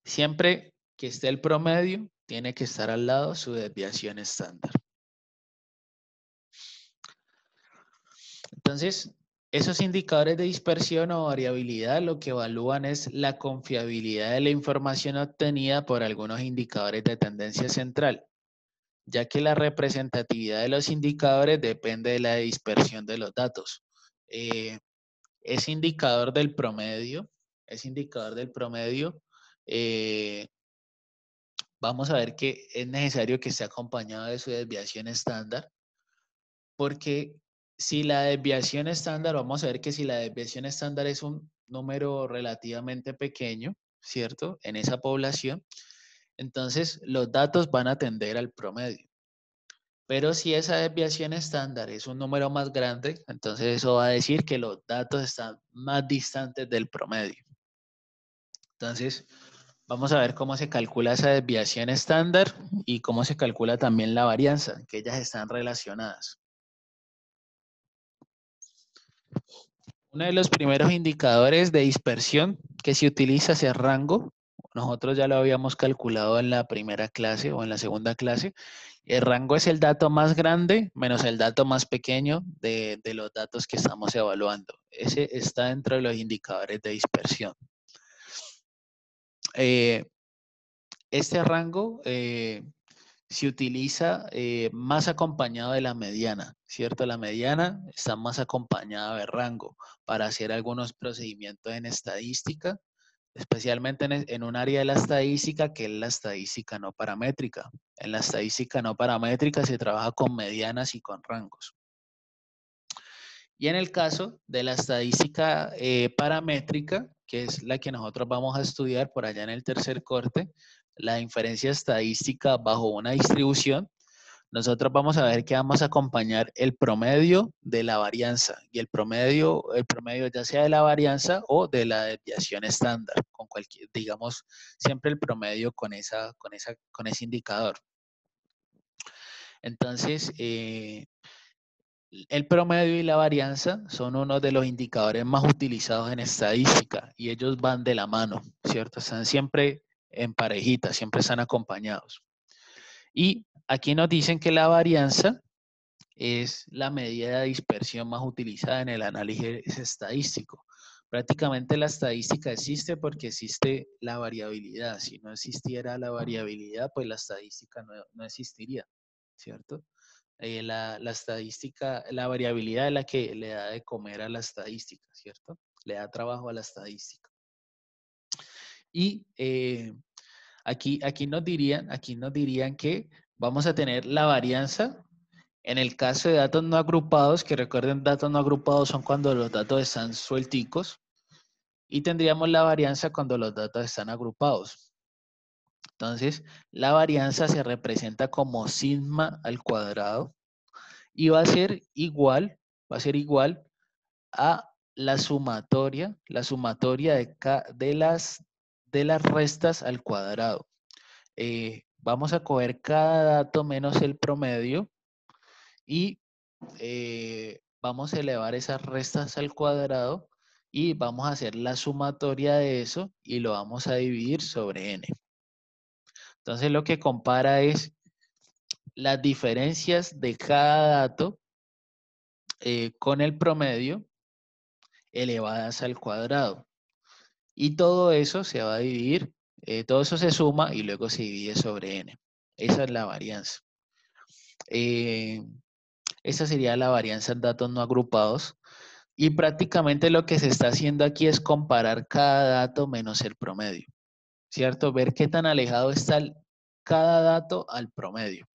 siempre que esté el promedio, tiene que estar al lado su desviación estándar. Entonces, esos indicadores de dispersión o variabilidad lo que evalúan es la confiabilidad de la información obtenida por algunos indicadores de tendencia central, ya que la representatividad de los indicadores depende de la dispersión de los datos. Ese indicador del promedio, vamos a ver que es necesario que esté acompañado de su desviación estándar, porque si la desviación estándar, vamos a ver que si la desviación estándar es un número relativamente pequeño, ¿cierto? En esa población, entonces los datos van a tender al promedio. Pero si esa desviación estándar es un número más grande, entonces eso va a decir que los datos están más distantes del promedio. Entonces, vamos a ver cómo se calcula esa desviación estándar y cómo se calcula también la varianza, que ellas están relacionadas. Uno de los primeros indicadores de dispersión que se utiliza es el rango. Nosotros ya lo habíamos calculado en la primera clase o en la segunda clase. El rango es el dato más grande menos el dato más pequeño de los datos que estamos evaluando. Ese está dentro de los indicadores de dispersión. Este rango se utiliza más acompañado de la mediana, ¿cierto? La mediana está más acompañada del rango para hacer algunos procedimientos en estadística, especialmente en un área de la estadística que es la estadística no paramétrica. En la estadística no paramétrica se trabaja con medianas y con rangos. Y en el caso de la estadística paramétrica, que es la que nosotros vamos a estudiar por allá en el tercer corte, la inferencia estadística bajo una distribución, nosotros vamos a ver que vamos a acompañar el promedio de la varianza y el promedio ya sea de la varianza o de la desviación estándar, con cualquier, digamos, siempre el promedio con ese indicador. Entonces, el promedio y la varianza son uno de los indicadores más utilizados en estadística y ellos van de la mano, ¿cierto? Están siempre en parejita, siempre están acompañados. Y aquí nos dicen que la varianza es la medida de dispersión más utilizada en el análisis estadístico. Prácticamente la estadística existe porque existe la variabilidad. Si no existiera la variabilidad, pues la estadística no existiría, ¿cierto? La estadística, la variabilidad es la que le da de comer a la estadística, ¿cierto? Le da trabajo a la estadística. Y aquí nos dirían que vamos a tener la varianza en el caso de datos no agrupados, que recuerden, datos no agrupados son cuando los datos están suelticos, y tendríamos la varianza cuando los datos están agrupados. Entonces, la varianza se representa como sigma al cuadrado y va a ser igual a la sumatoria de las restas al cuadrado. Vamos a coger cada dato menos el promedio y vamos a elevar esas restas al cuadrado y vamos a hacer la sumatoria de eso y lo vamos a dividir sobre n. Entonces lo que compara es las diferencias de cada dato con el promedio elevadas al cuadrado. Y todo eso se va a dividir, todo eso se suma y luego se divide sobre n. Esa es la varianza. Esa sería la varianza en datos no agrupados. Y prácticamente lo que se está haciendo aquí es comparar cada dato menos el promedio, ¿cierto? Ver qué tan alejado está cada dato al promedio.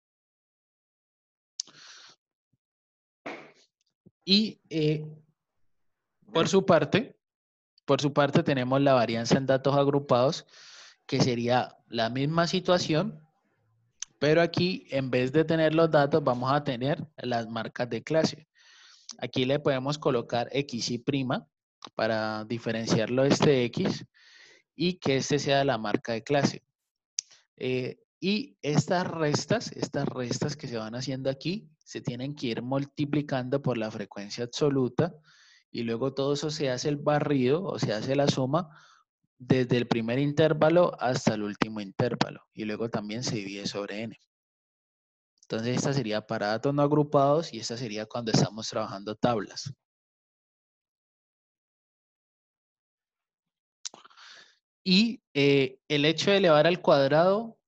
Y por su parte tenemos la varianza en datos agrupados, que sería la misma situación, pero aquí en vez de tener los datos vamos a tener las marcas de clase. Aquí le podemos colocar x y prima para diferenciarlo de este x y que este sea la marca de clase. Y estas restas que se van haciendo aquí se tienen que ir multiplicando por la frecuencia absoluta y luego todo eso se hace el barrido o se hace la suma desde el primer intervalo hasta el último intervalo y luego también se divide sobre n. Entonces esta sería para datos no agrupados y esta sería cuando estamos trabajando tablas. Y el hecho de elevar al cuadrado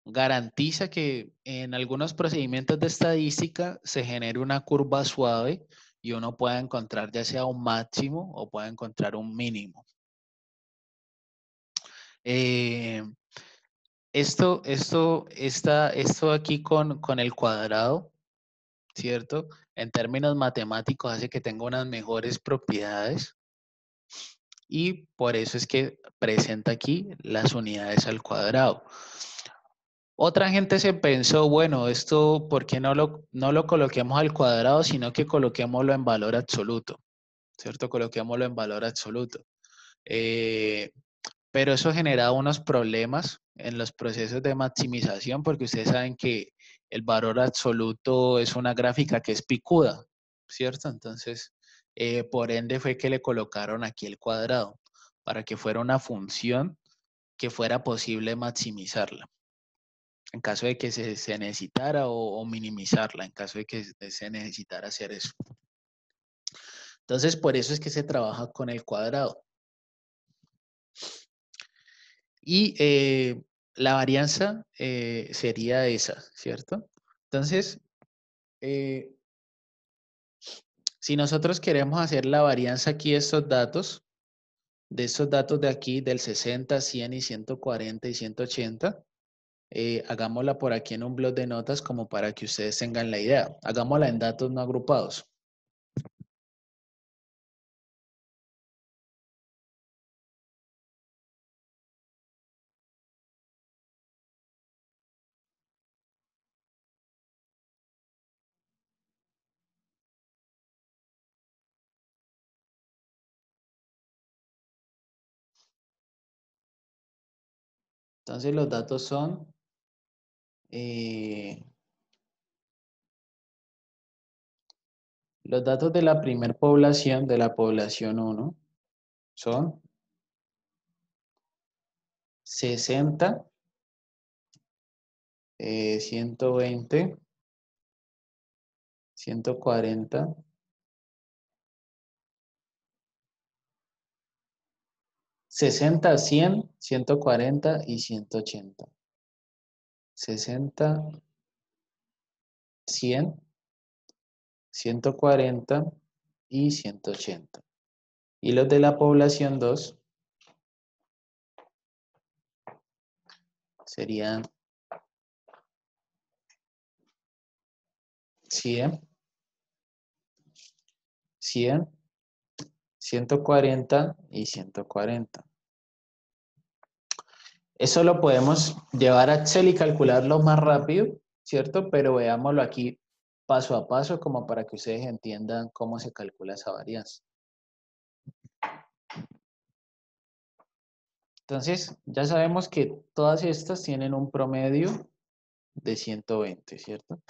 garantiza que en algunos procedimientos de estadística se genere una curva suave y uno pueda encontrar ya sea un máximo o pueda encontrar un mínimo. Esto aquí con el cuadrado, ¿cierto? En términos matemáticos hace que tenga unas mejores propiedades y por eso es que presenta aquí las unidades al cuadrado. Otra gente se pensó, bueno, esto, ¿por qué no lo coloquemos al cuadrado, sino que coloquémoslo en valor absoluto? ¿Cierto? Coloquémoslo en valor absoluto. Pero eso genera unos problemas en los procesos de maximización porque ustedes saben que el valor absoluto es una gráfica que es picuda, ¿cierto? Entonces, por ende fue que le colocaron aquí el cuadrado para que fuera una función que fuera posible maximizarla en caso de que se necesitara o minimizarla en caso de que se necesitara hacer eso. Entonces, por eso es que se trabaja con el cuadrado. Y la varianza sería esa, ¿cierto? Entonces, si nosotros queremos hacer la varianza aquí de estos datos de aquí, del 60, 100 y 140 y 180, hagámosla por aquí en un blog de notas como para que ustedes tengan la idea. Hagámosla en datos no agrupados. Entonces los datos son los datos de la primer población, de la población 1, son 60, 120, 140, 60, 100, 140 y 180. 60, 100, 140 y 180. Y los de la población 2 serían 100, 100, 140 y 140. Eso lo podemos llevar a Excel y calcularlo más rápido, ¿cierto? Pero veámoslo aquí paso a paso como para que ustedes entiendan cómo se calcula esa varianza. Entonces, ya sabemos que todas estas tienen un promedio de 120, ¿cierto?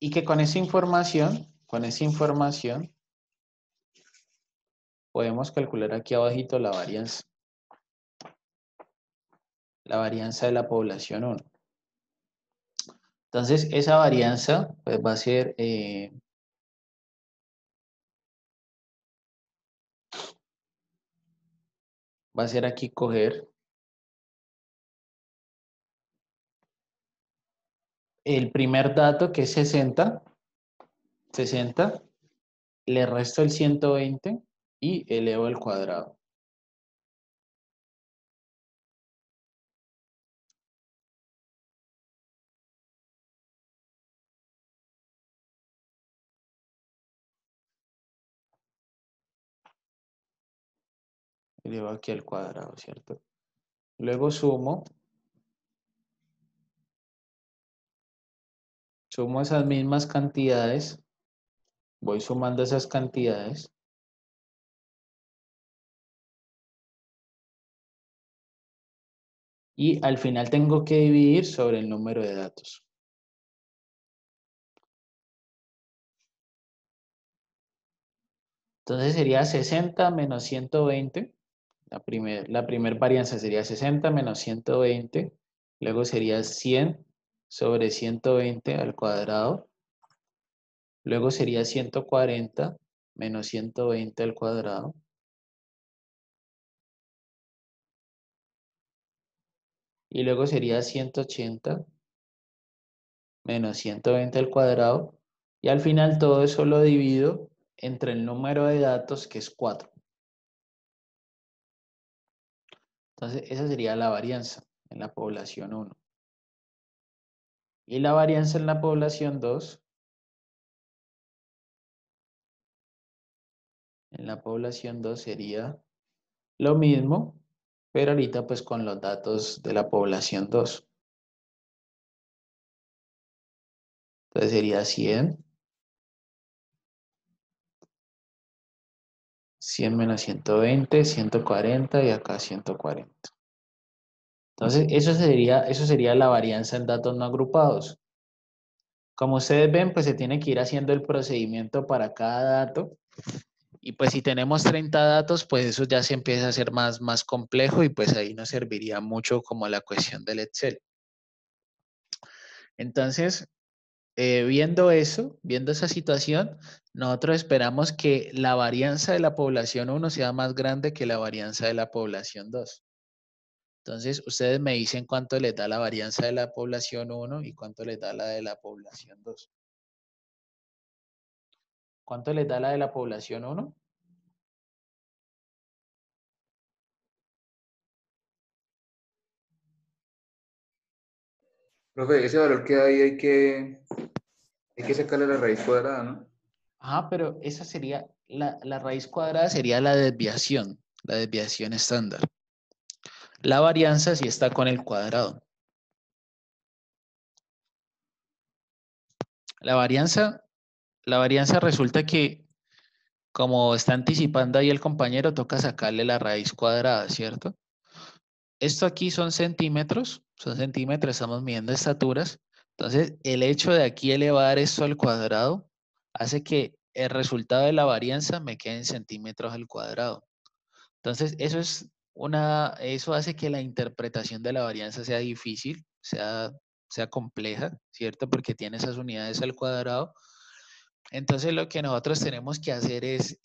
Y que con esa información, podemos calcular aquí abajito la varianza. La varianza de la población 1. Entonces, esa varianza pues, va a ser aquí coger el primer dato que es 60, le resto el 120 y elevo al cuadrado. Elevo aquí al cuadrado, ¿cierto? Luego sumo esas mismas cantidades, voy sumando esas cantidades. Y al final tengo que dividir sobre el número de datos. Entonces sería 60 menos 120. La primer varianza sería 60 menos 120. Luego sería 100 sobre 120 al cuadrado. Luego sería 140 menos 120 al cuadrado. Y luego sería 180 menos 120 al cuadrado. Y al final todo eso lo divido entre el número de datos, que es 4. Entonces, esa sería la varianza en la población 1. Y la varianza en la población 2. En la población 2 sería lo mismo, pero ahorita pues con los datos de la población 2. Entonces sería 100. 100 menos 120, 140 y acá 140. Entonces, eso sería la varianza en datos no agrupados. Como ustedes ven, pues se tiene que ir haciendo el procedimiento para cada dato. Y pues si tenemos 30 datos, pues eso ya se empieza a hacer más complejo y pues ahí nos serviría mucho como la cuestión del Excel. Entonces, viendo eso, viendo esa situación, nosotros esperamos que la varianza de la población 1 sea más grande que la varianza de la población 2. Entonces, ustedes me dicen cuánto les da la varianza de la población 1 y cuánto les da la de la población 2. ¿Cuánto les da la de la población 1? Profe, ese valor que hay que sacarle la raíz cuadrada, ¿no? Ajá, pero esa sería, la raíz cuadrada sería la desviación estándar. La varianza sí está con el cuadrado. La varianza resulta que, como está anticipando ahí el compañero, toca sacarle la raíz cuadrada, ¿cierto? Esto aquí son centímetros, estamos midiendo estaturas. Entonces, el hecho de aquí elevar esto al cuadrado hace que el resultado de la varianza me quede en centímetros al cuadrado. Entonces, eso hace que la interpretación de la varianza sea difícil, sea compleja, ¿cierto? Porque tiene esas unidades al cuadrado. Entonces, lo que nosotros tenemos que hacer es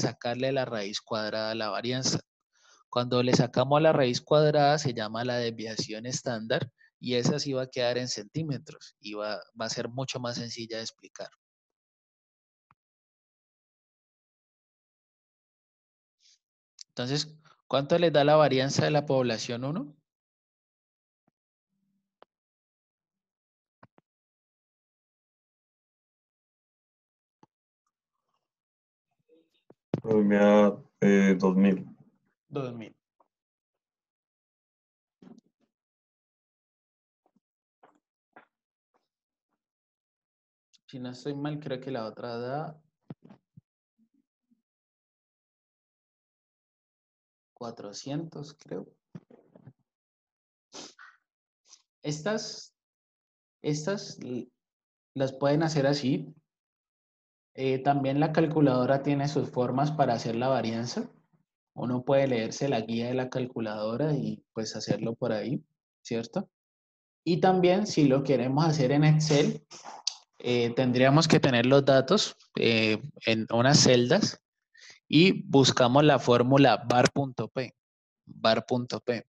sacarle la raíz cuadrada a la varianza. Cuando le sacamos la raíz cuadrada se llama la desviación estándar y esa sí va a quedar en centímetros y va a ser mucho más sencilla de explicar. Entonces, ¿cuánto les da la varianza de la población 1? Me da 2000. 2000. Si no estoy mal, creo que la otra da 400, creo. Estas las pueden hacer así. También la calculadora tiene sus formas para hacer la varianza. Uno puede leerse la guía de la calculadora y pues hacerlo por ahí, ¿cierto? Y también si lo queremos hacer en Excel, tendríamos que tener los datos en unas celdas y buscamos la fórmula var.p. Var.p.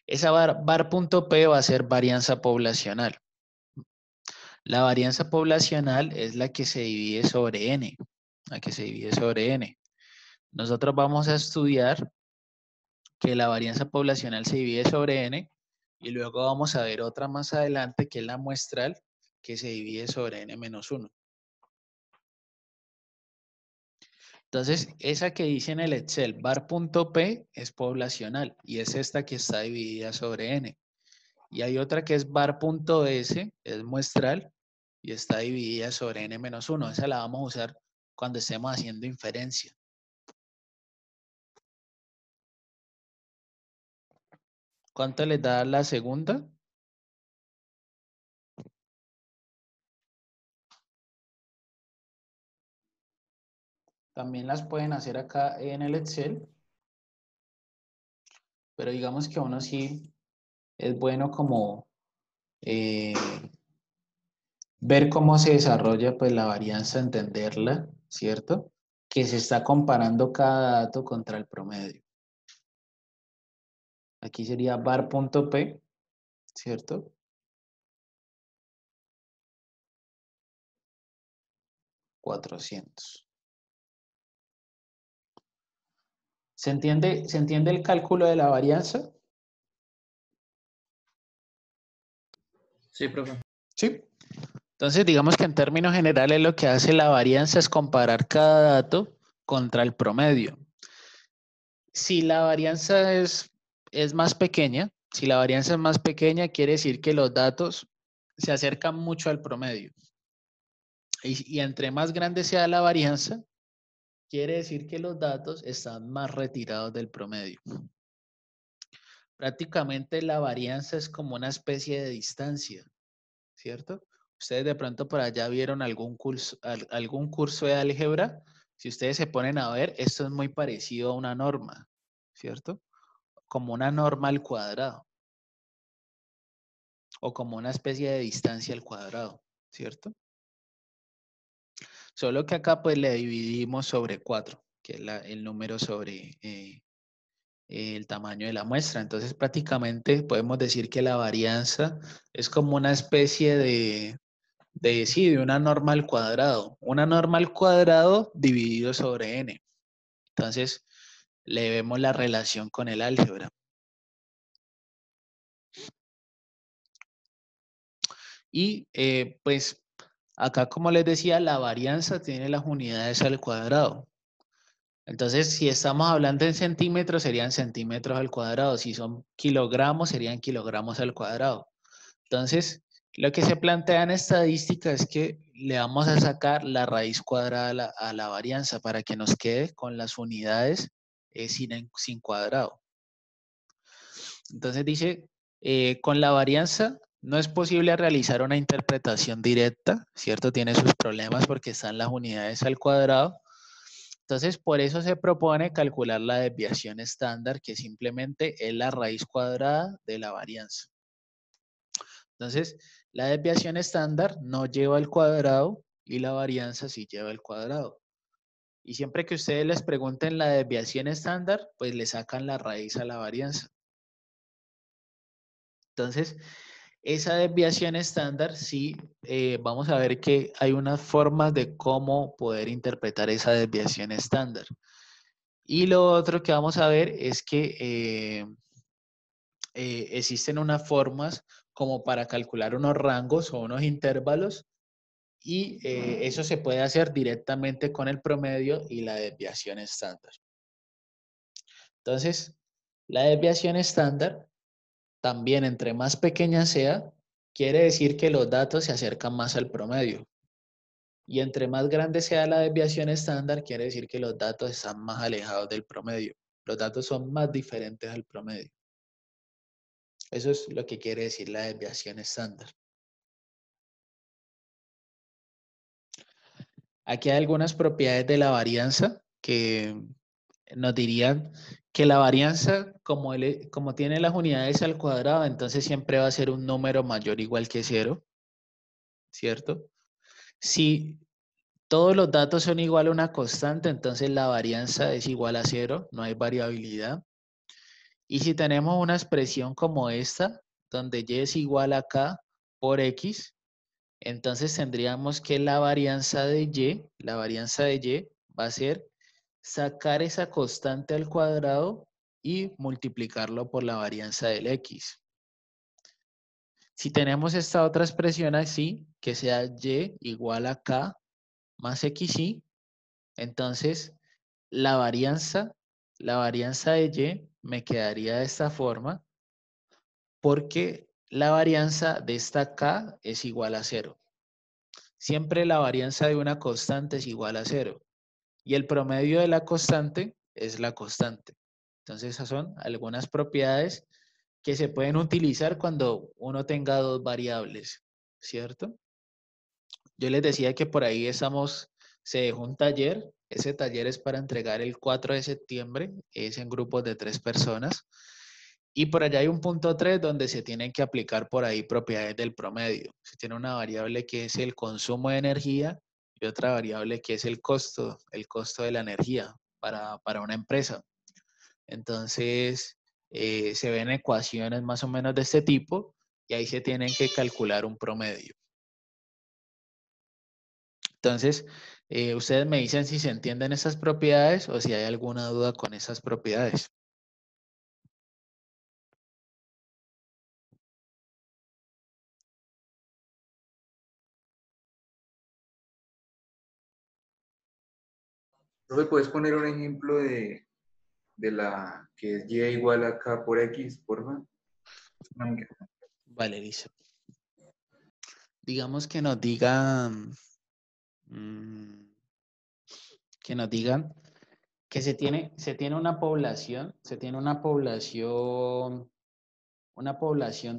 Esa var.p va a ser varianza poblacional. La varianza poblacional es la que se divide sobre n. La que se divide sobre n. Nosotros vamos a estudiar que la varianza poblacional se divide sobre n y luego vamos a ver otra más adelante que es la muestral que se divide sobre n-1. Entonces, esa que dice en el Excel, var.p es poblacional y es esta que está dividida sobre n. Y hay otra que es var.s, es muestral y está dividida sobre n-1. Esa la vamos a usar cuando estemos haciendo inferencia. ¿Cuánto les da la segunda? También las pueden hacer acá en el Excel, pero digamos que uno sí es bueno como ver cómo se desarrolla pues la varianza, entenderla, ¿cierto? Que se está comparando cada dato contra el promedio. Aquí sería var.p, ¿cierto? $400. ¿Se entiende el cálculo de la varianza? Sí, profe. Sí. Entonces, digamos que en términos generales lo que hace la varianza es comparar cada dato contra el promedio. Si la varianza es más pequeña, si la varianza es más pequeña, quiere decir que los datos se acercan mucho al promedio. Y entre más grande sea la varianza, quiere decir que los datos están más retirados del promedio. Prácticamente la varianza es como una especie de distancia, ¿cierto? Ustedes de pronto por allá vieron algún curso de álgebra. Si ustedes se ponen a ver, esto es muy parecido a una norma, ¿cierto? Como una norma al cuadrado. O como una especie de distancia al cuadrado, ¿cierto? Solo que acá pues le dividimos sobre 4, que es el número sobre el tamaño de la muestra. Entonces prácticamente podemos decir que la varianza es como una especie de una norma al cuadrado. Una norma al cuadrado dividido sobre n. Entonces le vemos la relación con el álgebra. Y pues acá, como les decía, la varianza tiene las unidades al cuadrado. Entonces, si estamos hablando en centímetros, serían centímetros al cuadrado. Si son kilogramos, serían kilogramos al cuadrado. Entonces, lo que se plantea en estadística es que le vamos a sacar la raíz cuadrada a la varianza para que nos quede con las unidades sin cuadrado. Entonces dice, con la varianza no es posible realizar una interpretación directa, ¿cierto? Tiene sus problemas porque están las unidades al cuadrado. Entonces, por eso se propone calcular la desviación estándar, que simplemente es la raíz cuadrada de la varianza. Entonces, la desviación estándar no lleva el cuadrado y la varianza sí lleva el cuadrado. Y siempre que ustedes les pregunten la desviación estándar, pues le sacan la raíz a la varianza. Entonces, esa desviación estándar, sí, vamos a ver que hay unas formas de cómo poder interpretar esa desviación estándar. Y lo otro que vamos a ver es que existen unas formas como para calcular unos rangos o unos intervalos y eso se puede hacer directamente con el promedio y la desviación estándar. Entonces, la desviación estándar también entre más pequeña sea, quiere decir que los datos se acercan más al promedio. Y entre más grande sea la desviación estándar, quiere decir que los datos están más alejados del promedio. Los datos son más diferentes al promedio. Eso es lo que quiere decir la desviación estándar. Aquí hay algunas propiedades de la varianza que nos dirían que la varianza, como tiene las unidades al cuadrado, entonces siempre va a ser un número mayor o igual que 0, ¿cierto? Si todos los datos son igual a una constante, entonces la varianza es igual a 0, no hay variabilidad. Y si tenemos una expresión como esta, donde y es igual a k por x, entonces tendríamos que la varianza de y va a ser sacar esa constante al cuadrado y multiplicarlo por la varianza del x. Si tenemos esta otra expresión así, que sea y igual a k más xy, entonces la varianza de y me quedaría de esta forma porque la varianza de esta k es igual a 0. Siempre la varianza de una constante es igual a 0 y el promedio de la constante es la constante. Entonces esas son algunas propiedades que se pueden utilizar cuando uno tenga dos variables, ¿cierto? Yo les decía que por ahí se dejó un taller. Ese taller es para entregar el 4 de septiembre, es en grupos de 3 personas. Y por allá hay un punto 3 donde se tienen que aplicar por ahí propiedades del promedio. Se tiene una variable que es el consumo de energía y otra variable que es el costo de la energía para una empresa. Entonces, se ven ecuaciones más o menos de este tipo y ahí se tienen que calcular un promedio. Entonces, ustedes me dicen si se entienden esas propiedades o si hay alguna duda con esas propiedades. Profe, ¿puedes poner un ejemplo de la que es y igual a k por x, porfa? Vale, listo. Digamos que nos digan, que se tiene una población,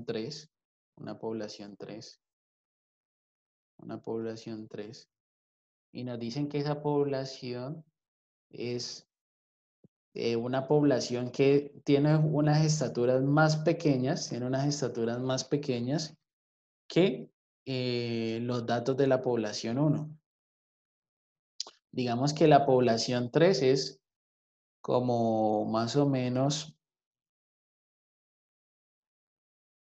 3, y nos dicen que esa población es una población que tiene unas estaturas más pequeñas, que los datos de la población 1. Digamos que la población 3 es como más o menos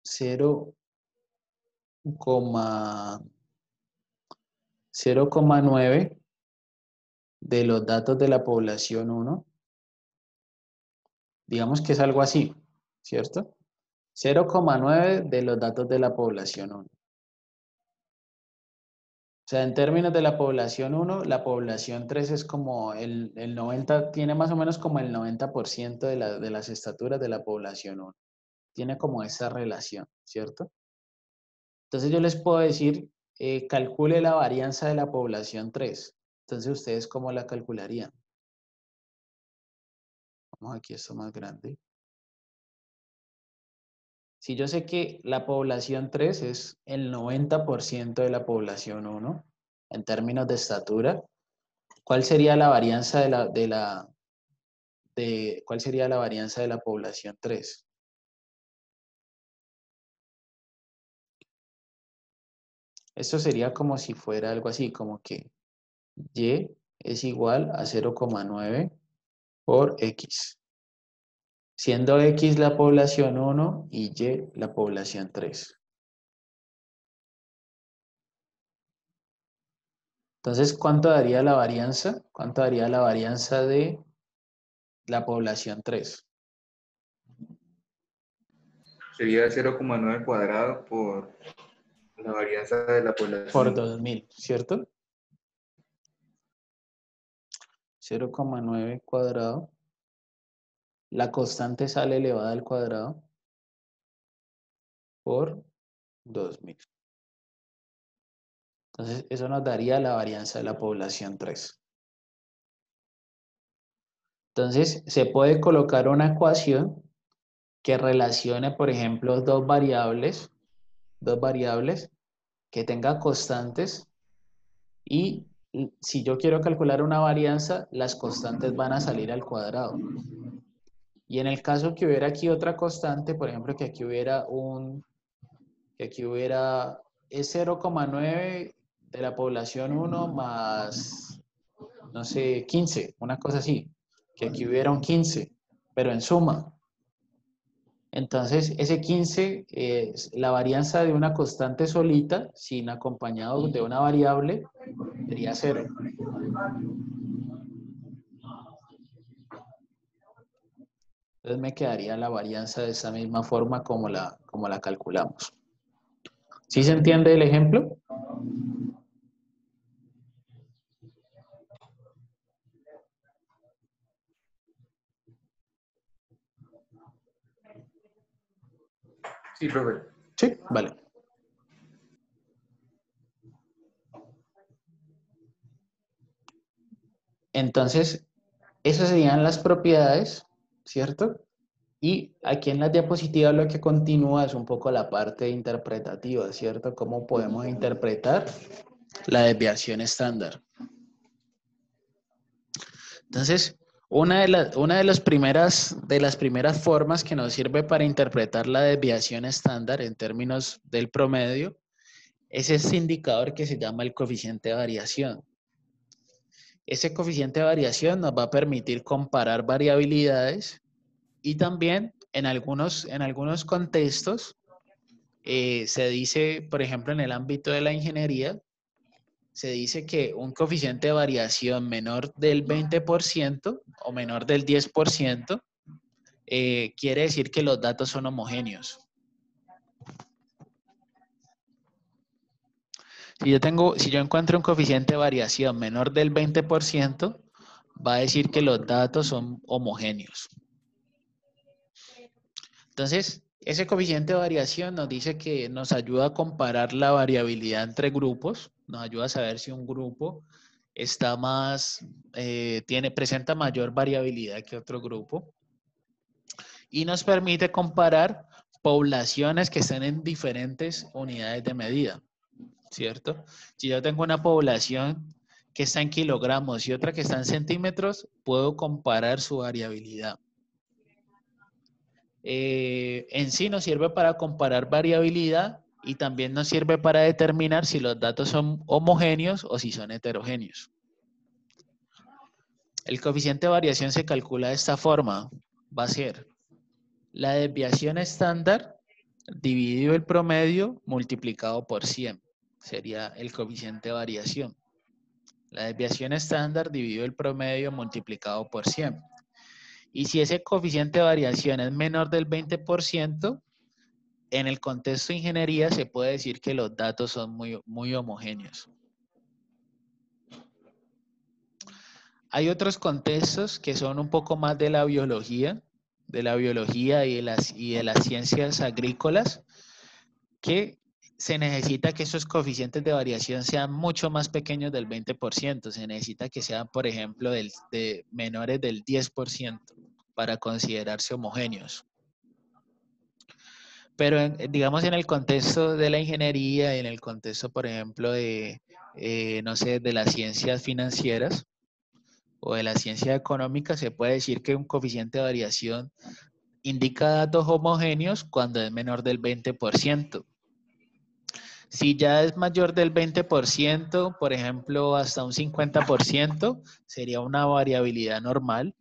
0,9 de los datos de la población 1. Digamos que es algo así, ¿cierto? 0,9 de los datos de la población 1. O sea, en términos de la población 1, la población 3 es como el 90, tiene más o menos como el 90% de las estaturas de la población 1. Tiene como esa relación, ¿cierto? Entonces yo les puedo decir, calcule la varianza de la población 3. Entonces, ¿ustedes cómo la calcularían? Vamos aquí, esto más grande. Si yo sé que la población 3 es el 90% de la población 1, en términos de estatura, ¿cuál sería la varianza cuál sería la varianza de la población 3? Esto sería como si fuera algo así, como que Y es igual a 0,9 por X, siendo X la población 1 y Y la población 3. Entonces, ¿cuánto daría la varianza? ¿Cuánto daría la varianza de la población 3? Sería 0,9 cuadrado por la varianza de la población. Por 2000, ¿cierto? 0,9 cuadrado. La constante sale elevada al cuadrado por 2000. Entonces, eso nos daría la varianza de la población 3. Entonces, se puede colocar una ecuación que relacione, por ejemplo, dos variables que tenga constantes y si yo quiero calcular una varianza, las constantes van a salir al cuadrado. Y en el caso que hubiera aquí otra constante, por ejemplo, que aquí hubiera es 0,9 de la población 1 más, no sé, 15, una cosa así, que aquí hubiera un 15, pero en suma. Entonces, ese 15 es la varianza de una constante solita, sin acompañado de una variable, sería 0. Entonces me quedaría la varianza de esa misma forma como la calculamos. ¿Sí se entiende el ejemplo? Sí, profe. Sí, vale. Entonces, esas serían las propiedades, ¿cierto? Y aquí en la diapositiva lo que continúa es un poco la parte interpretativa, ¿cierto? ¿Cómo podemos interpretar la desviación estándar? Entonces, una de las primeras formas que nos sirve para interpretar la desviación estándar en términos del promedio es ese indicador que se llama el coeficiente de variación. Ese coeficiente de variación nos va a permitir comparar variabilidades y también en algunos contextos se dice, por ejemplo, en el ámbito de la ingeniería, se dice que un coeficiente de variación menor del 20% o menor del 10% quiere decir que los datos son homogéneos. Si yo encuentro un coeficiente de variación menor del 20%, va a decir que los datos son homogéneos. Entonces, ese coeficiente de variación nos dice que nos ayuda a comparar la variabilidad entre grupos, nos ayuda a saber si un grupo está presenta mayor variabilidad que otro grupo y nos permite comparar poblaciones que están en diferentes unidades de medida, ¿cierto? Si yo tengo una población que está en kilogramos y otra que está en centímetros, puedo comparar su variabilidad. En sí nos sirve para comparar variabilidad y también nos sirve para determinar si los datos son homogéneos o si son heterogéneos. El coeficiente de variación se calcula de esta forma. Va a ser la desviación estándar dividido el promedio multiplicado por 100. Sería el coeficiente de variación. La desviación estándar dividido el promedio multiplicado por 100. Y si ese coeficiente de variación es menor del 20%, en el contexto de ingeniería se puede decir que los datos son muy homogéneos. Hay otros contextos que son un poco más de la biología y de las ciencias agrícolas, que se necesita que esos coeficientes de variación sean mucho más pequeños del 20%. Se necesita que sean, por ejemplo, de menores del 10% para considerarse homogéneos. Pero digamos en el contexto de la ingeniería y en el contexto, por ejemplo, no sé, de las ciencias financieras o de la ciencia económica, se puede decir que un coeficiente de variación indica datos homogéneos cuando es menor del 20%. Si ya es mayor del 20%, por ejemplo, hasta un 50%, sería una variabilidad normal.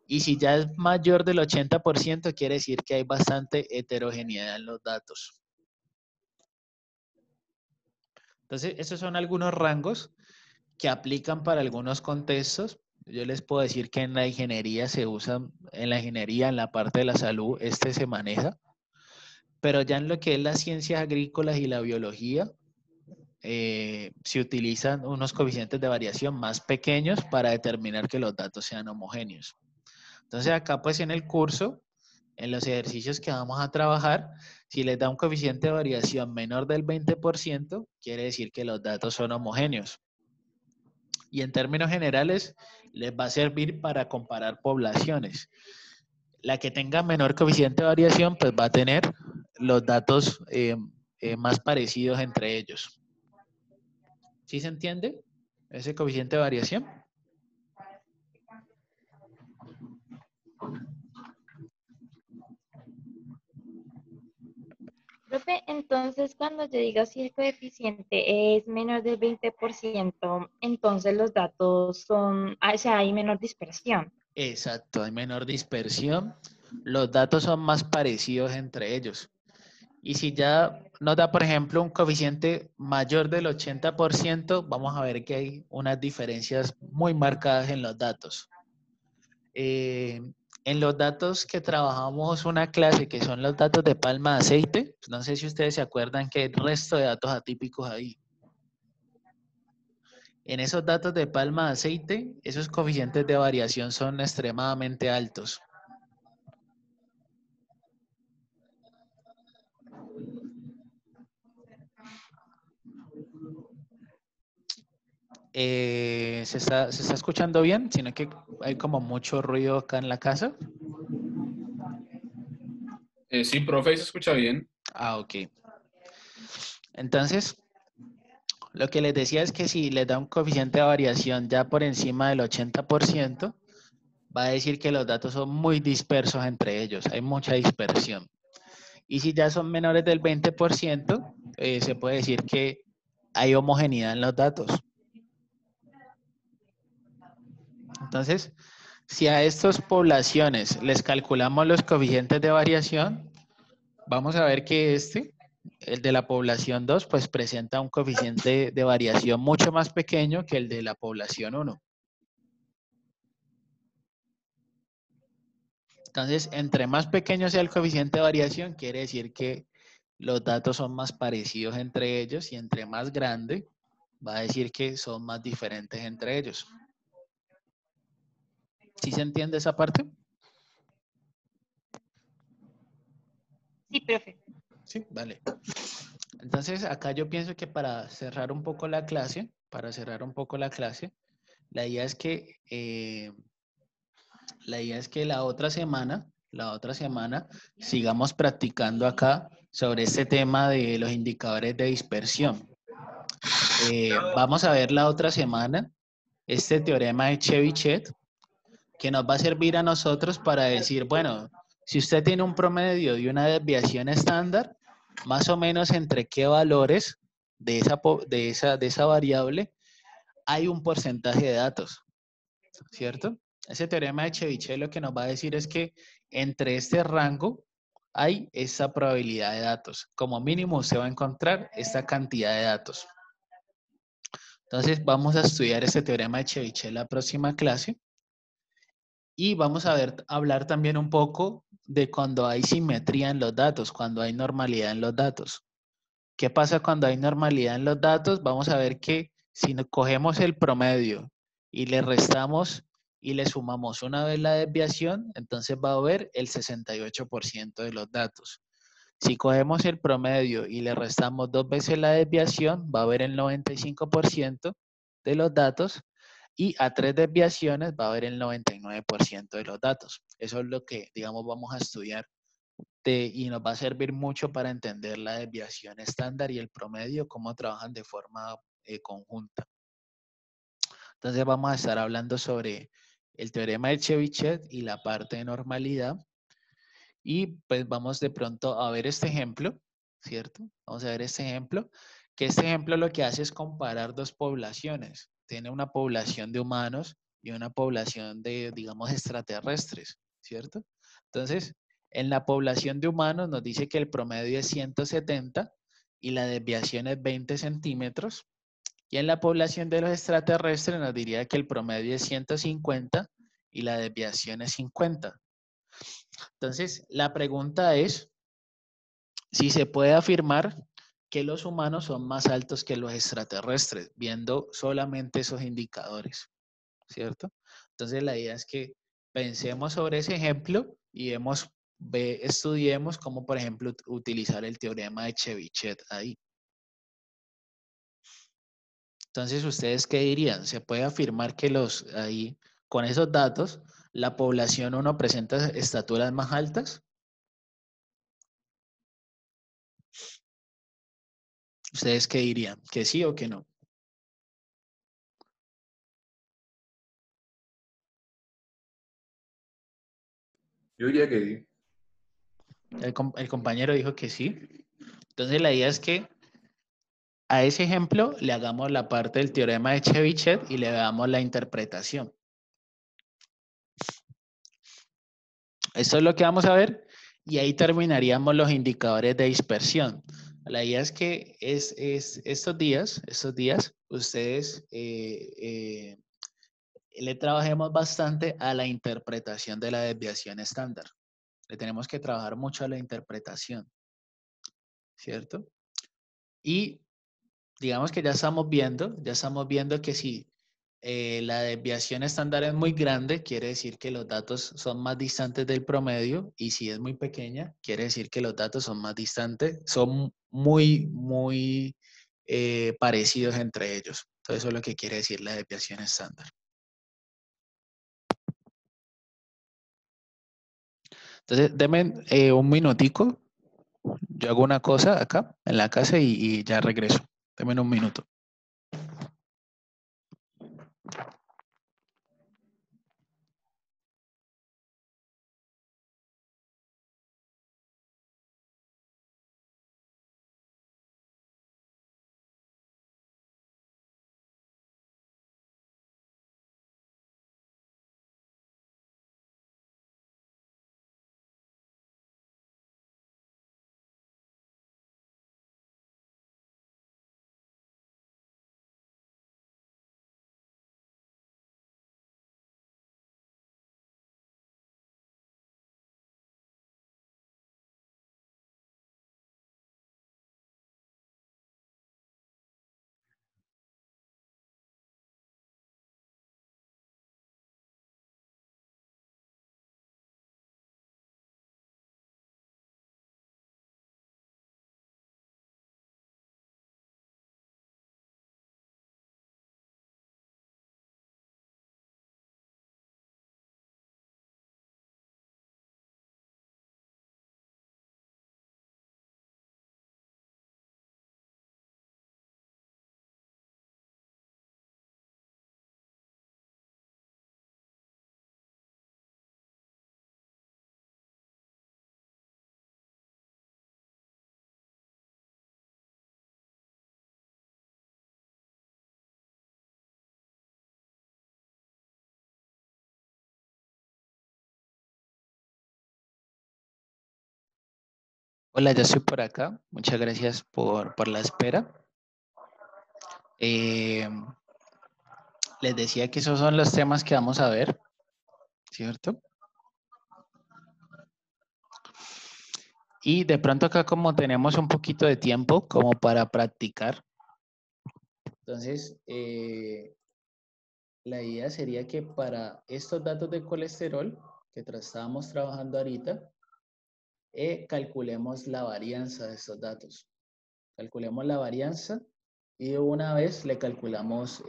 Y si ya es mayor del 80%, quiere decir que hay bastante heterogeneidad en los datos. Entonces, esos son algunos rangos que aplican para algunos contextos. Yo les puedo decir que en la ingeniería se usa, en la parte de la salud, se maneja. Pero ya en lo que es las ciencias agrícolas y la biología, se utilizan unos coeficientes de variación más pequeños para determinar que los datos sean homogéneos. Entonces acá pues en el curso, en los ejercicios que vamos a trabajar, si les da un coeficiente de variación menor del 20%, quiere decir que los datos son homogéneos. Y en términos generales, les va a servir para comparar poblaciones. La que tenga menor coeficiente de variación, pues va a tener los datos más parecidos entre ellos. ¿Sí se entiende ese coeficiente de variación? Profe, entonces cuando yo diga si el coeficiente es menor del 20%, entonces los datos son, o sea, hay menor dispersión. Exacto, hay menor dispersión. Los datos son más parecidos entre ellos. Y si ya nos da, por ejemplo, un coeficiente mayor del 80%, vamos a ver que hay unas diferencias muy marcadas en los datos. En los datos que trabajamos una clase, que son los datos de palma de aceite, no sé si ustedes se acuerdan que hay resto de datos atípicos ahí. En esos datos de palma de aceite, esos coeficientes de variación son extremadamente altos. ¿Se está escuchando bien? Sino que hay como mucho ruido acá en la casa. Sí, profe, se escucha bien. Ah, ok. Entonces, lo que les decía es que si les da un coeficiente de variación ya por encima del 80%, va a decir que los datos son muy dispersos entre ellos, hay mucha dispersión. Y si ya son menores del 20%, se puede decir que hay homogeneidad en los datos. Entonces, si a estas poblaciones les calculamos los coeficientes de variación, vamos a ver que el de la población 2, pues presenta un coeficiente de variación mucho más pequeño que el de la población 1. Entonces, entre más pequeño sea el coeficiente de variación, quiere decir que los datos son más parecidos entre ellos, y entre más grande, va a decir que son más diferentes entre ellos. ¿Sí se entiende esa parte? Sí, profe. Sí, vale. Entonces, acá yo pienso que para cerrar un poco la clase, la idea es que la otra semana sigamos practicando acá sobre este tema de los indicadores de dispersión. Vamos a ver la otra semana este teorema de Chebyshev, que nos va a servir a nosotros para decir, bueno, si usted tiene un promedio de una desviación estándar, más o menos entre qué valores de esa variable hay un porcentaje de datos, ¿cierto? Ese teorema de Chebyshev lo que nos va a decir es que entre este rango hay esa probabilidad de datos. Como mínimo usted va a encontrar esta cantidad de datos. Entonces vamos a estudiar este teorema de Chebyshev la próxima clase. Y vamos a hablar también un poco de cuando hay simetría en los datos, cuando hay normalidad en los datos. ¿Qué pasa cuando hay normalidad en los datos? Vamos a ver que si cogemos el promedio y le restamos y le sumamos una vez la desviación, entonces va a haber el 68% de los datos. Si cogemos el promedio y le restamos 2 veces la desviación, va a haber el 95% de los datos, y a 3 desviaciones va a haber el 99% de los datos. Eso es lo que, digamos, vamos a estudiar y nos va a servir mucho para entender la desviación estándar y el promedio, cómo trabajan de forma conjunta. Entonces vamos a estar hablando sobre el teorema de Chebyshev y la parte de normalidad. Y pues vamos de pronto a ver este ejemplo, ¿cierto? Vamos a ver este ejemplo, que este ejemplo lo que hace es comparar dos poblaciones. Tiene una población de humanos y una población de, digamos, extraterrestres, ¿cierto? Entonces, en la población de humanos nos dice que el promedio es 170 y la desviación es 20 centímetros. Y en la población de los extraterrestres nos diría que el promedio es 150 y la desviación es 50. Entonces, la pregunta es si se puede afirmar que los humanos son más altos que los extraterrestres, viendo solamente esos indicadores, ¿cierto? Entonces, la idea es que pensemos sobre ese ejemplo y estudiemos cómo, por ejemplo, utilizar el teorema de Chebyshev ahí. Entonces, ¿ustedes qué dirían? ¿Se puede afirmar que con esos datos, la población 1 presenta estaturas más altas? ¿Ustedes qué dirían? ¿Que sí o que no? Yo diría que sí. El compañero dijo que sí. Entonces, la idea es que a ese ejemplo le hagamos la parte del teorema de Chebyshev y le damos la interpretación. Esto es lo que vamos a ver y ahí terminaríamos los indicadores de dispersión. La idea es que estos días ustedes le trabajemos bastante a la interpretación de la desviación estándar. Le tenemos que trabajar mucho a la interpretación, ¿cierto? Y digamos que ya estamos viendo que si la desviación estándar es muy grande, quiere decir que los datos son más distantes del promedio, y si es muy pequeña, quiere decir que los datos son más distantes, son muy parecidos entre ellos. Entonces, eso es lo que quiere decir la desviación estándar. Entonces, denme un minutico. Yo hago una cosa acá en la casa y ya regreso. Denme un minuto. Hola, ya estoy por acá. Muchas gracias por la espera. Les decía que esos son los temas que vamos a ver, ¿cierto? Y de pronto acá, como tenemos un poquito de tiempo como para practicar, entonces la idea sería que para estos datos de colesterol que estábamos trabajando ahorita, calculemos la varianza de estos datos. Calculemos la varianza y de una vez le calculamos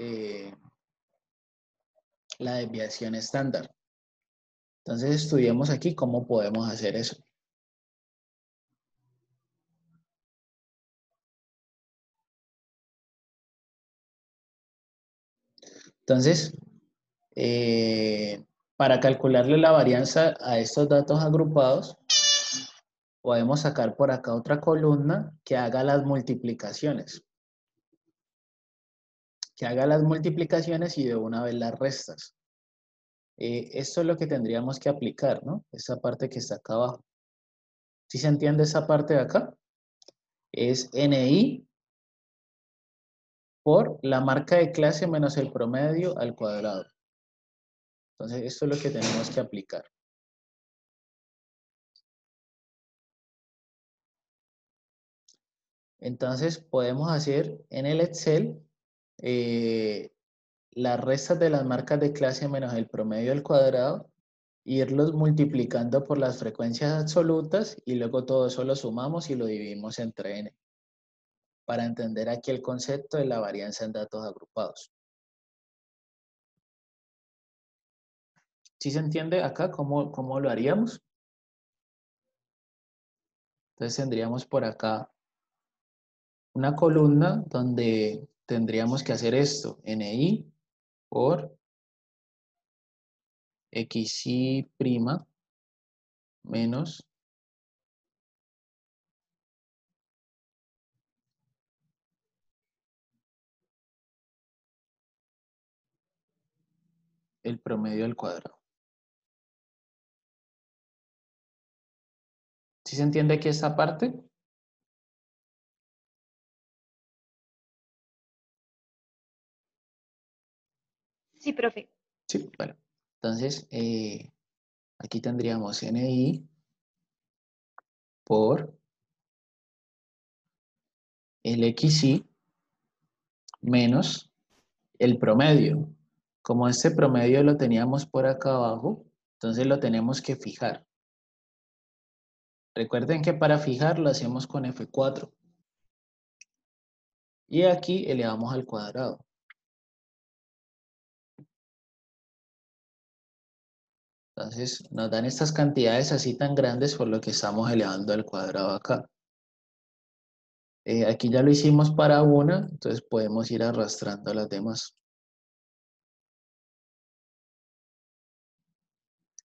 la desviación estándar. Entonces estudiemos aquí cómo podemos hacer eso. Entonces, para calcularle la varianza a estos datos agrupados, podemos sacar por acá otra columna que haga las multiplicaciones. Que haga las multiplicaciones y de una vez las restas. Esto es lo que tendríamos que aplicar, ¿no? Esa parte que está acá abajo. ¿Sí se entiende esa parte de acá? Es NI por la marca de clase menos el promedio al cuadrado. Entonces, esto es lo que tenemos que aplicar. Entonces, podemos hacer en el Excel las restas de las marcas de clase menos el promedio al cuadrado, irlos multiplicando por las frecuencias absolutas y luego todo eso lo sumamos y lo dividimos entre n. Para entender aquí el concepto de la varianza en datos agrupados. ¿Sí se entiende acá cómo lo haríamos? Entonces tendríamos por acá una columna donde tendríamos que hacer esto, NI por XI' menos el promedio al cuadrado. ¿Sí se entiende aquí esta parte? Sí, profe. Sí, bueno. Entonces, aquí tendríamos NI por el XI menos el promedio. Como este promedio lo teníamos por acá abajo, entonces lo tenemos que fijar. Recuerden que para fijar lo hacemos con F4. Y aquí elevamos al cuadrado. Entonces nos dan estas cantidades así tan grandes por lo que estamos elevando al cuadrado acá. Aquí ya lo hicimos para una, entonces podemos ir arrastrando las demás.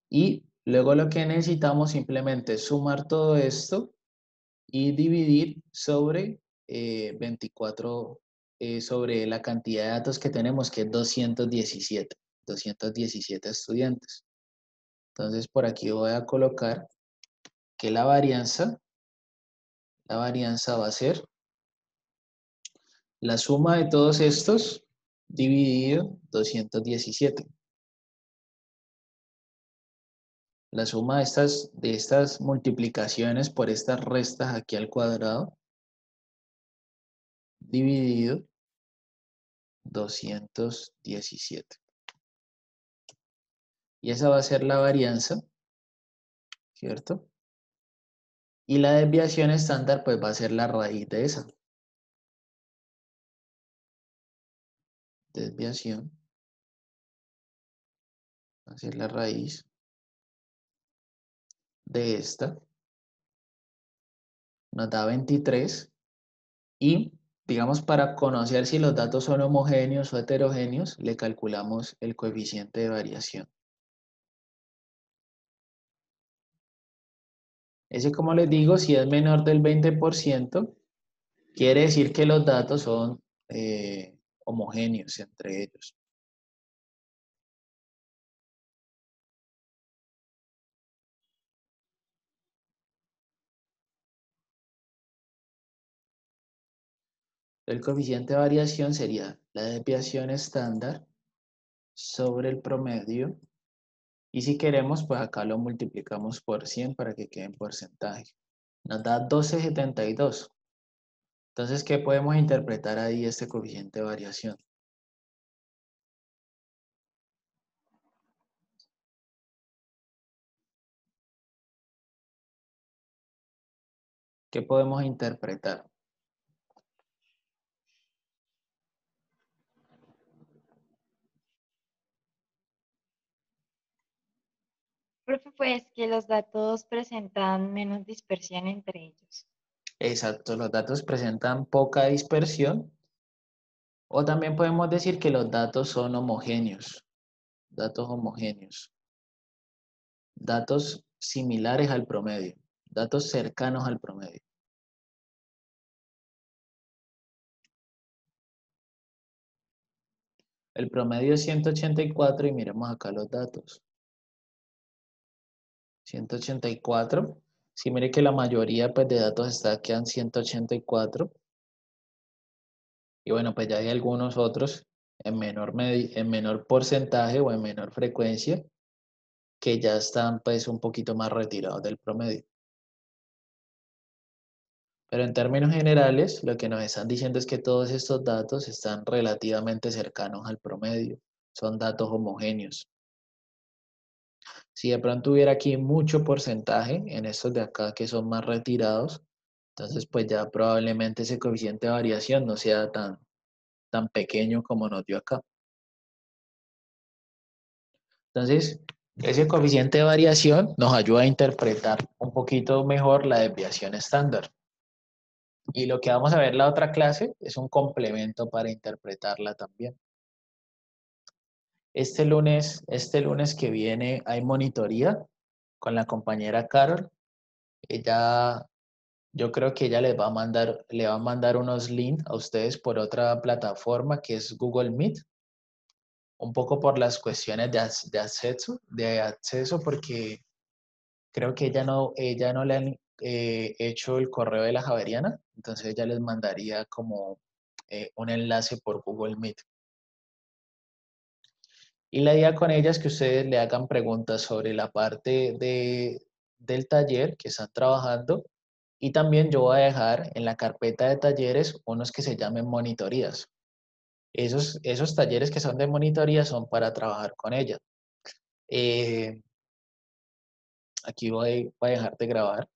Y luego lo que necesitamos simplemente es sumar todo esto y dividir sobre 24, sobre la cantidad de datos que tenemos, que es 217 estudiantes. Entonces por aquí voy a colocar que la varianza va a ser la suma de todos estos dividido 217. La suma de estas multiplicaciones por estas restas aquí al cuadrado dividido 217. Y esa va a ser la varianza, ¿cierto? Y la desviación estándar pues va a ser la raíz de esa. Desviación va a ser la raíz de esta. Nos da 23 y digamos para conocer si los datos son homogéneos o heterogéneos le calculamos el coeficiente de variación. Ese, como les digo, si es menor del 20%, quiere decir que los datos son homogéneos entre ellos. El coeficiente de variación sería la desviación estándar sobre el promedio. Y si queremos, pues acá lo multiplicamos por 100 para que quede en porcentaje. Nos da 12,72. Entonces, ¿qué podemos interpretar ahí este coeficiente de variación? ¿Qué podemos interpretar? Profe, pues que los datos presentan menos dispersión entre ellos. Exacto, los datos presentan poca dispersión, o también podemos decir que los datos son homogéneos, datos similares al promedio, datos cercanos al promedio. El promedio es 184 y miremos acá los datos. 184. Si mire que la mayoría pues, de datos está quedan 184. Y bueno, pues ya hay algunos otros en menor porcentaje o en menor frecuencia que ya están pues un poquito más retirados del promedio. Pero en términos generales, lo que nos están diciendo es que todos estos datos están relativamente cercanos al promedio. Son datos homogéneos. Si de pronto hubiera aquí mucho porcentaje en estos de acá que son más retirados, entonces pues ya probablemente ese coeficiente de variación no sea tan pequeño como nos dio acá. Entonces, ese coeficiente de variación nos ayuda a interpretar un poquito mejor la desviación estándar. Y lo que vamos a ver en la otra clase es un complemento para interpretarla también. Este lunes que viene hay monitoría con la compañera Carol. Yo creo que ella le va a mandar unos links a ustedes por otra plataforma que es Google Meet. Un poco por las cuestiones de acceso, porque creo que ella no le han hecho el correo de la Javeriana, entonces ella les mandaría como un enlace por Google Meet. Y la idea con ella es que ustedes le hagan preguntas sobre la parte del taller que están trabajando, y también yo voy a dejar en la carpeta de talleres unos que se llamen monitorías. Esos talleres que son de monitoría son para trabajar con ella. Aquí voy a dejar de grabar.